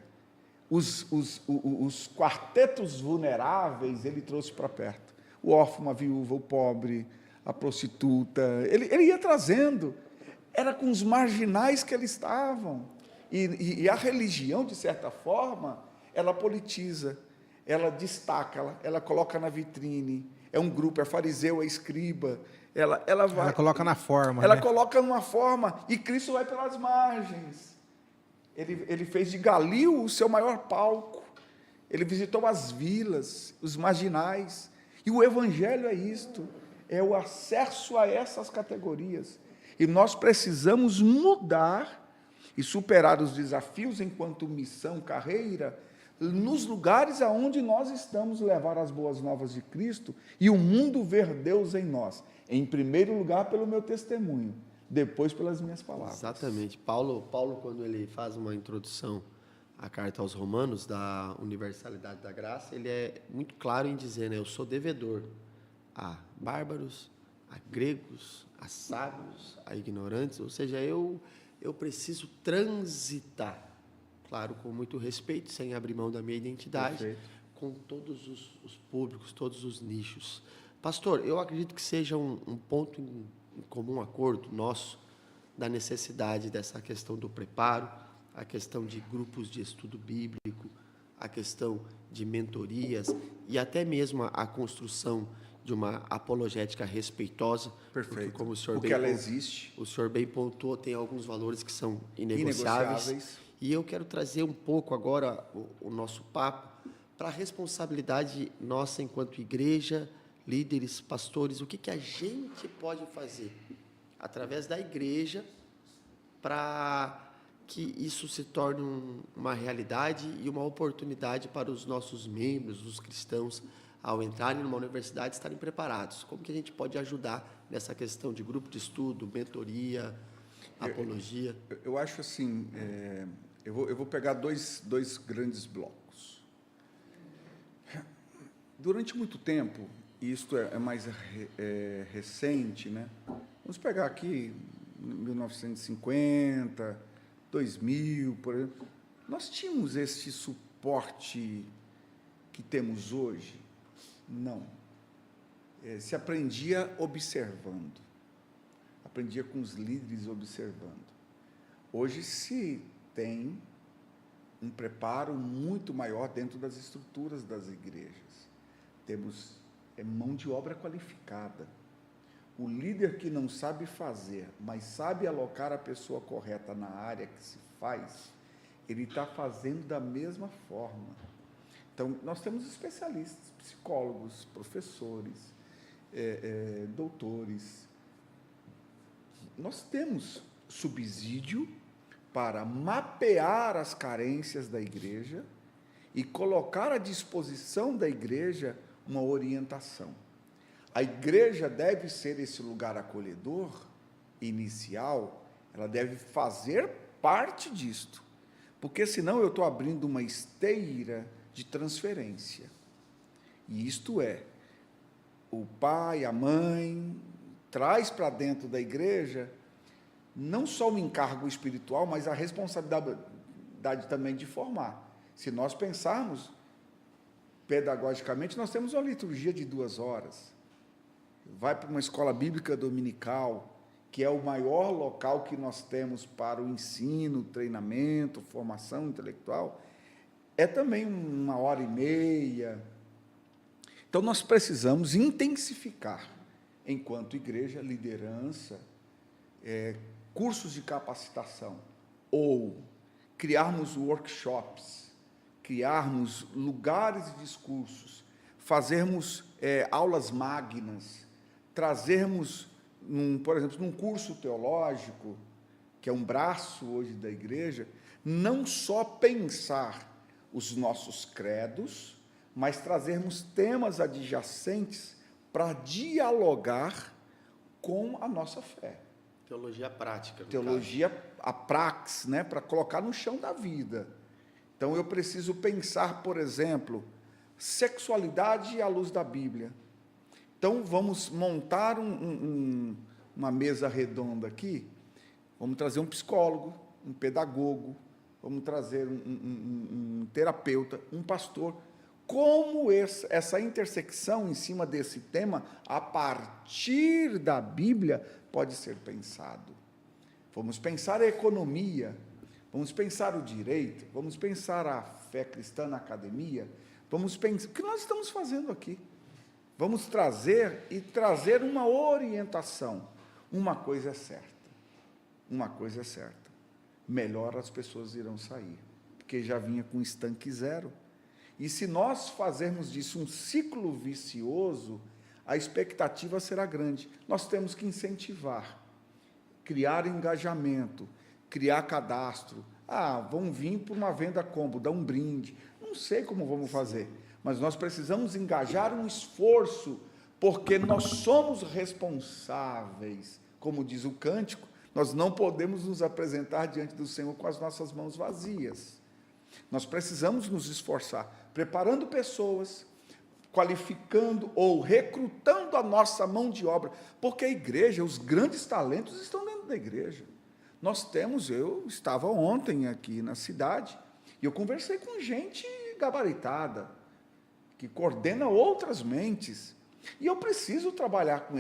Os quartetos vulneráveis, ele trouxe para perto. O órfão, a viúva, o pobre, a prostituta. Ele ia trazendo. Era com os marginais que eles estavam. E a religião, de certa forma, ela politiza, ela destaca, ela coloca na vitrine. É um grupo, é fariseu, é escriba. Ela coloca na forma. Ela né? coloca numa forma, e Cristo vai pelas margens. Ele fez de Galil o seu maior palco. Ele visitou as vilas, os marginais. E o Evangelho é isto, é o acesso a essas categorias. E nós precisamos mudar e superar os desafios enquanto missão, carreira, nos lugares aonde nós estamos, levar as boas novas de Cristo e o mundo ver Deus em nós. Em primeiro lugar, pelo meu testemunho, depois pelas minhas palavras. Exatamente. Paulo, quando ele faz uma introdução à carta aos Romanos, da universalidade da graça, ele é muito claro em dizer, né, eu sou devedor a bárbaros, a gregos, a sábios, a ignorantes, ou seja, eu preciso transitar claro, com muito respeito, sem abrir mão da minha identidade, Perfeito. com todos os públicos, todos os nichos. Pastor, eu acredito que seja um ponto em comum acordo nosso da necessidade dessa questão do preparo, a questão de grupos de estudo bíblico, a questão de mentorias e até mesmo a construção de uma apologética respeitosa. Perfeito. Porque, como o senhor Porque ela existe. o senhor bem pontuou, tem alguns valores que são inegociáveis. E eu quero trazer um pouco agora o nosso papo para a responsabilidade nossa enquanto igreja, líderes, pastores, o que a gente pode fazer através da igreja para que isso se torne uma realidade e uma oportunidade para os nossos membros, os cristãos, ao entrarem numa universidade, estarem preparados. Como que a gente pode ajudar nessa questão de grupo de estudo, mentoria, apologia? Eu acho assim, eu vou pegar dois grandes blocos. Durante muito tempo, e isto é mais recente, né? Vamos pegar aqui 1950, 2000, por exemplo. Nós tínhamos esse suporte que temos hoje? Não. Se aprendia observando. Aprendia com os líderes observando. Hoje se tem um preparo muito maior dentro das estruturas das igrejas. Temos mão de obra qualificada. O líder que não sabe fazer, mas sabe alocar a pessoa correta na área que se faz, ele está fazendo da mesma forma. Então, nós temos especialistas, psicólogos, professores, doutores. Nós temos subsídio para mapear as carências da igreja e colocar à disposição da igreja uma orientação. A igreja deve ser esse lugar acolhedor, inicial, ela deve fazer parte disto, porque senão eu estou abrindo uma esteira de transferência. E isto é, o pai, a mãe, traz para dentro da igreja não só o encargo espiritual, mas a responsabilidade também de formar. Se nós pensarmos pedagogicamente, nós temos uma liturgia de 2 horas. Vai para uma escola bíblica dominical, que é o maior local que nós temos para o ensino, treinamento, formação intelectual, é também 1h30. Então, nós precisamos intensificar, enquanto igreja, liderança, cursos de capacitação, ou criarmos workshops, criarmos lugares de discursos, fazermos aulas magnas, trazermos, por exemplo, num curso teológico, que é um braço hoje da igreja, não só pensar os nossos credos, mas trazermos temas adjacentes para dialogar com a nossa fé. Teologia prática. Teologia, a prax, né, para colocar no chão da vida. Então, eu preciso pensar, por exemplo, sexualidade à luz da Bíblia. Então, vamos montar uma mesa redonda aqui, vamos trazer um psicólogo, um pedagogo, vamos trazer um terapeuta, um pastor. Como essa intersecção em cima desse tema, a partir da Bíblia, pode ser pensado. Vamos pensar a economia, vamos pensar o direito, vamos pensar a fé cristã na academia, vamos pensar o que nós estamos fazendo aqui. Vamos trazer uma orientação. Uma coisa é certa, melhor as pessoas irão sair, porque já vinha com estanque zero. E se nós fazermos disso um ciclo vicioso, a expectativa será grande. Nós temos que incentivar, criar engajamento, criar cadastro. Vão vir por uma venda combo, dar um brinde. Não sei como vamos fazer, mas nós precisamos engajar um esforço, porque nós somos responsáveis. Como diz o cântico, nós não podemos nos apresentar diante do Senhor com as nossas mãos vazias. Nós precisamos nos esforçar, preparando pessoas, qualificando ou recrutando a nossa mão de obra, porque a igreja, os grandes talentos estão dentro da igreja. Nós temos, eu estava ontem aqui na cidade, E eu conversei com gente gabaritada, que coordena outras mentes. E eu preciso trabalhar com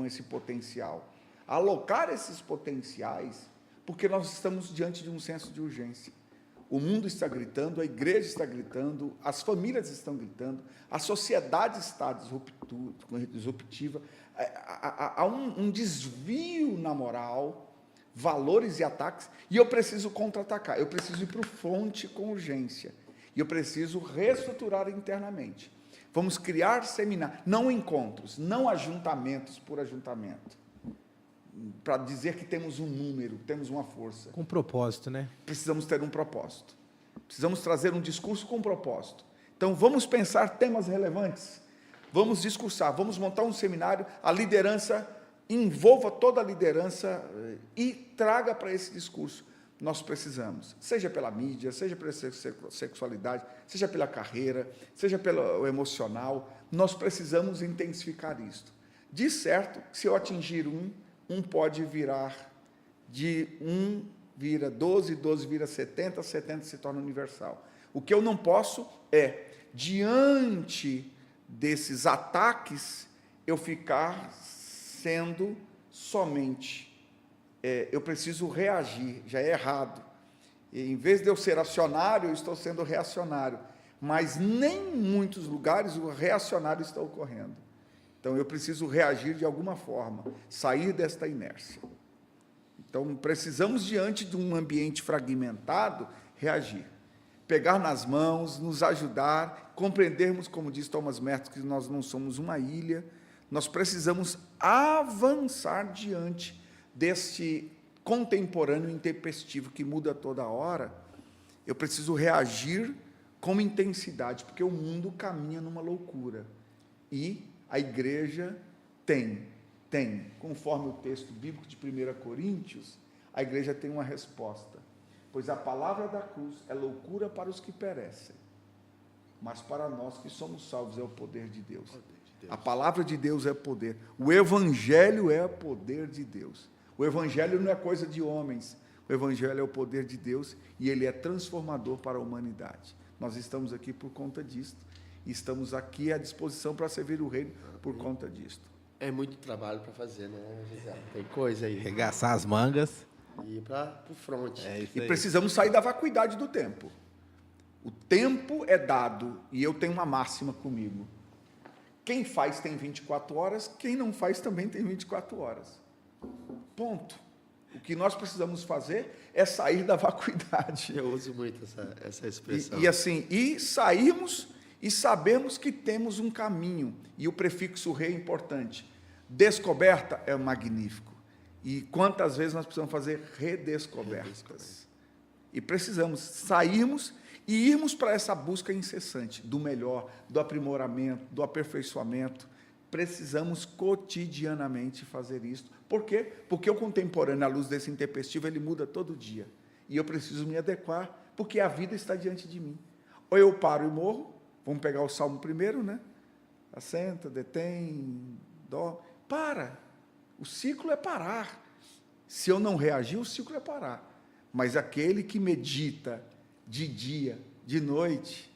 esse potencial, alocar esses potenciais, porque nós estamos diante de um senso de urgência. O mundo está gritando, a igreja está gritando, as famílias estão gritando, a sociedade está disruptiva, há um desvio na moral, valores e ataques, e eu preciso contra-atacar, eu preciso ir para o fronte com urgência, e eu preciso reestruturar internamente. Vamos criar seminários, não encontros, não ajuntamentos por ajuntamento, para dizer que temos um número, temos uma força. Com propósito, né? Precisamos ter um propósito. Precisamos trazer um discurso com propósito. Então, vamos pensar temas relevantes, vamos discursar, vamos montar um seminário, a liderança, envolva toda a liderança e traga para esse discurso. Nós precisamos, seja pela mídia, seja pela sexualidade, seja pela carreira, seja pelo emocional, nós precisamos intensificar isto. De certo, se eu atingir um pode virar, de 1 vira 12, 12 vira 70, 70 se torna universal. O que eu não posso é, diante desses ataques, eu ficar sendo somente, eu preciso reagir, já é errado. E, em vez de eu ser acionário, eu estou sendo reacionário. Mas nem em muitos lugares o reacionário está ocorrendo. Então, eu preciso reagir de alguma forma, sair desta inércia. Então, precisamos, diante de um ambiente fragmentado, reagir. Pegar nas mãos, nos ajudar, compreendermos, como diz Thomas Merton, que nós não somos uma ilha, nós precisamos avançar diante deste contemporâneo intempestivo que muda toda hora. Eu preciso reagir com intensidade, porque o mundo caminha numa loucura. E a igreja tem, conforme o texto bíblico de 1 Coríntios, a igreja tem uma resposta. Pois a palavra da cruz é loucura para os que perecem, mas para nós que somos salvos é o poder de Deus. A palavra de Deus é poder. O evangelho é o poder de Deus. O evangelho não é coisa de homens. O evangelho é o poder de Deus e ele é transformador para a humanidade. Nós estamos aqui por conta disto. E estamos aqui à disposição para servir o reino por conta disto. É muito trabalho para fazer, né, José? Tem coisa aí. Regaçar as mangas. E ir para o fronte. E precisamos sair da vacuidade do tempo. O tempo é dado, e eu tenho uma máxima comigo. Quem faz tem 24 horas, quem não faz também tem 24 horas. Ponto. O que nós precisamos fazer é sair da vacuidade. Eu uso muito essa expressão. E sairmos e sabemos que temos um caminho. E o prefixo re é importante. Descoberta é magnífico. E quantas vezes nós precisamos fazer redescobertas? E precisamos sairmos e irmos para essa busca incessante do melhor, do aprimoramento, do aperfeiçoamento. Precisamos cotidianamente fazer isso. Por quê? Porque o contemporâneo, à luz desse intempestivo, ele muda todo dia. E eu preciso me adequar, porque a vida está diante de mim. Ou eu paro e morro, vamos pegar o Salmo primeiro, né? Assenta, detém, dó. Para. O ciclo é parar. Se eu não reagir, o ciclo é parar. Mas aquele que medita de dia, de noite,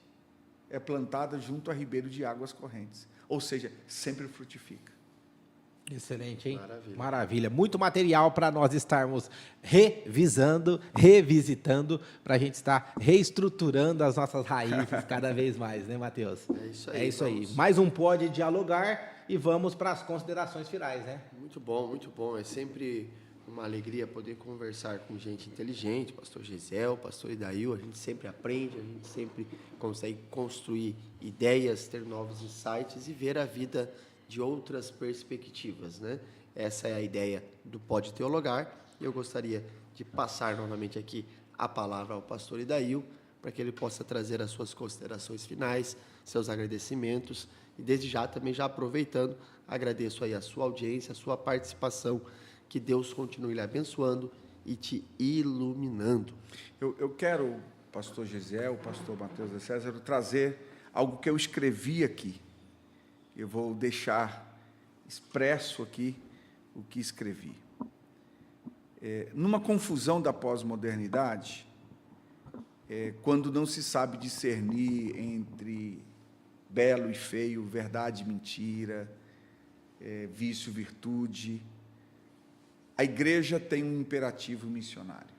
é plantado junto a ribeiro de águas correntes. Ou seja, sempre frutifica. Excelente, hein? Maravilha. Maravilha. Muito material para nós estarmos revisando, revisitando, para a gente estar reestruturando as nossas raízes cada vez mais, né, Mateus? É isso aí. É isso aí. Mais um Pode Dialogar e vamos para as considerações finais, né? Muito bom, muito bom. É sempre uma alegria poder conversar com gente inteligente, pastor Gisel, pastor Idail, a gente sempre aprende, a gente sempre consegue construir ideias, ter novos insights e ver a vida de outras perspectivas, né? Essa é a ideia do Pode Teologar. Eu gostaria de passar novamente aqui a palavra ao pastor Idail, para que ele possa trazer as suas considerações finais, seus agradecimentos, e desde já, também já aproveitando, agradeço aí a sua audiência, a sua participação, que Deus continue lhe abençoando e te iluminando. Eu quero, pastor Gisiel, pastor Mateus de César, trazer algo que eu escrevi aqui. Eu vou deixar expresso aqui o que escrevi. Numa confusão da pós-modernidade, quando não se sabe discernir entre belo e feio, verdade e mentira, vício, virtude. A igreja tem um imperativo missionário.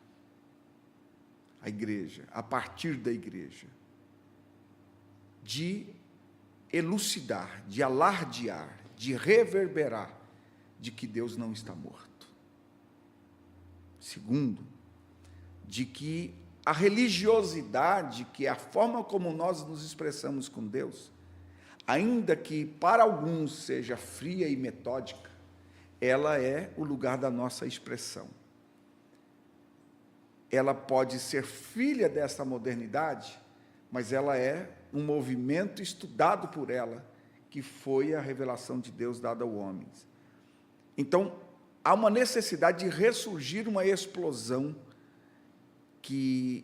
A igreja, a partir da igreja, de elucidar, de alardear, de reverberar de que Deus não está morto. Segundo, de que a religiosidade, que é a forma como nós nos expressamos com Deus, ainda que para alguns seja fria e metódica, ela é o lugar da nossa expressão. Ela pode ser filha dessa modernidade, mas ela é um movimento estudado por ela, que foi a revelação de Deus dada ao homem. Então, há uma necessidade de ressurgir uma explosão que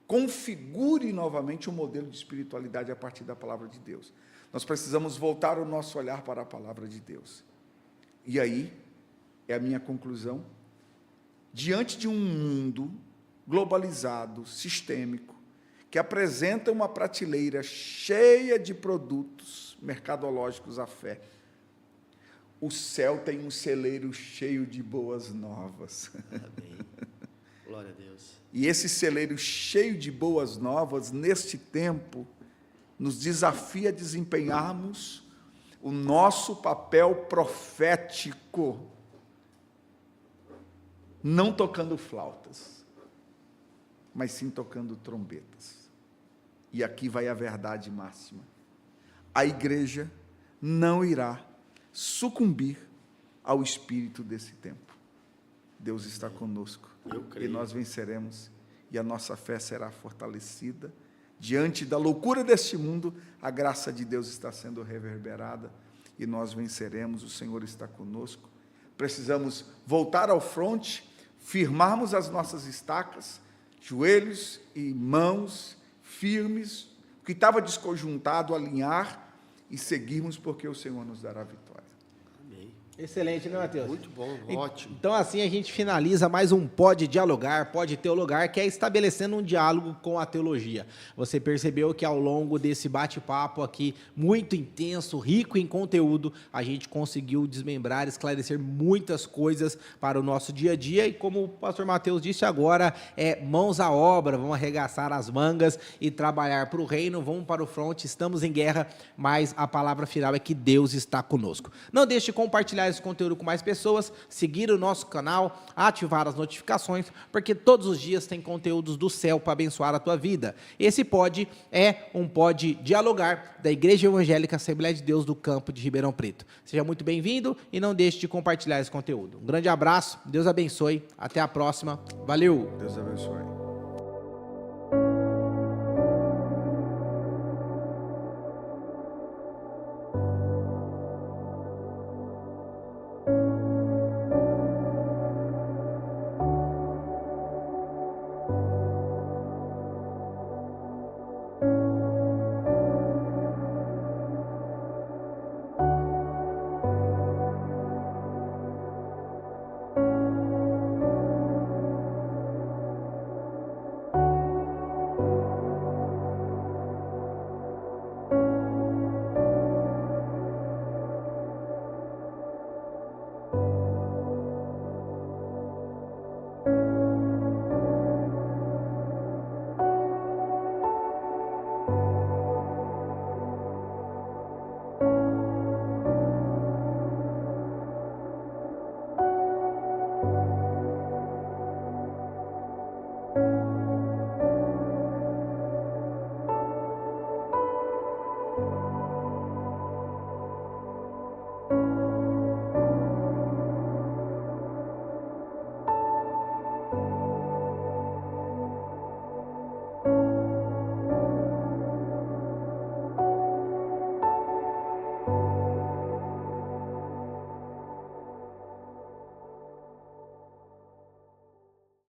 configure novamente um modelo de espiritualidade a partir da palavra de Deus. Nós precisamos voltar o nosso olhar para a palavra de Deus. E aí, é a minha conclusão, diante de um mundo globalizado, sistêmico, que apresenta uma prateleira cheia de produtos mercadológicos à fé, o céu tem um celeiro cheio de boas novas. Amém. Glória a Deus. E esse celeiro cheio de boas novas, neste tempo, nos desafia a desempenharmos o nosso papel profético, não tocando flautas, mas sim tocando trombetas. E aqui vai a verdade máxima. A igreja não irá sucumbir ao espírito desse tempo. Deus está conosco. Eu creio. E nós venceremos, e a nossa fé será fortalecida. Diante da loucura deste mundo, a graça de Deus está sendo reverberada, e nós venceremos. O Senhor está conosco. Precisamos voltar ao fronte, firmarmos as nossas estacas, joelhos e mãos firmes, o que estava desconjuntado, alinhar e seguirmos, porque o Senhor nos dará vitória. Amém. Excelente, né, Mateus? Muito bom, ótimo. Então, assim, a gente finaliza mais um Pode Dialogar, Pode Teologar, que é estabelecendo um diálogo com a teologia. Você percebeu que ao longo desse bate-papo aqui, muito intenso, rico em conteúdo, a gente conseguiu desmembrar, esclarecer muitas coisas para o nosso dia a dia, e como o pastor Mateus disse agora, mãos à obra, vamos arregaçar as mangas e trabalhar para o reino, vamos para o fronte, estamos em guerra, mas a palavra final é que Deus está conosco. Não deixe de compartilhar esse conteúdo com mais pessoas, seguir o nosso canal, ativar as notificações, porque todos os dias tem conteúdos do céu para abençoar a tua vida. Esse Pode é um Pode Dialogar da Igreja Evangélica Assembleia de Deus do Campo de Ribeirão Preto. Seja muito bem-vindo e não deixe de compartilhar esse conteúdo. Um grande abraço, Deus abençoe, até a próxima, valeu! Deus abençoe.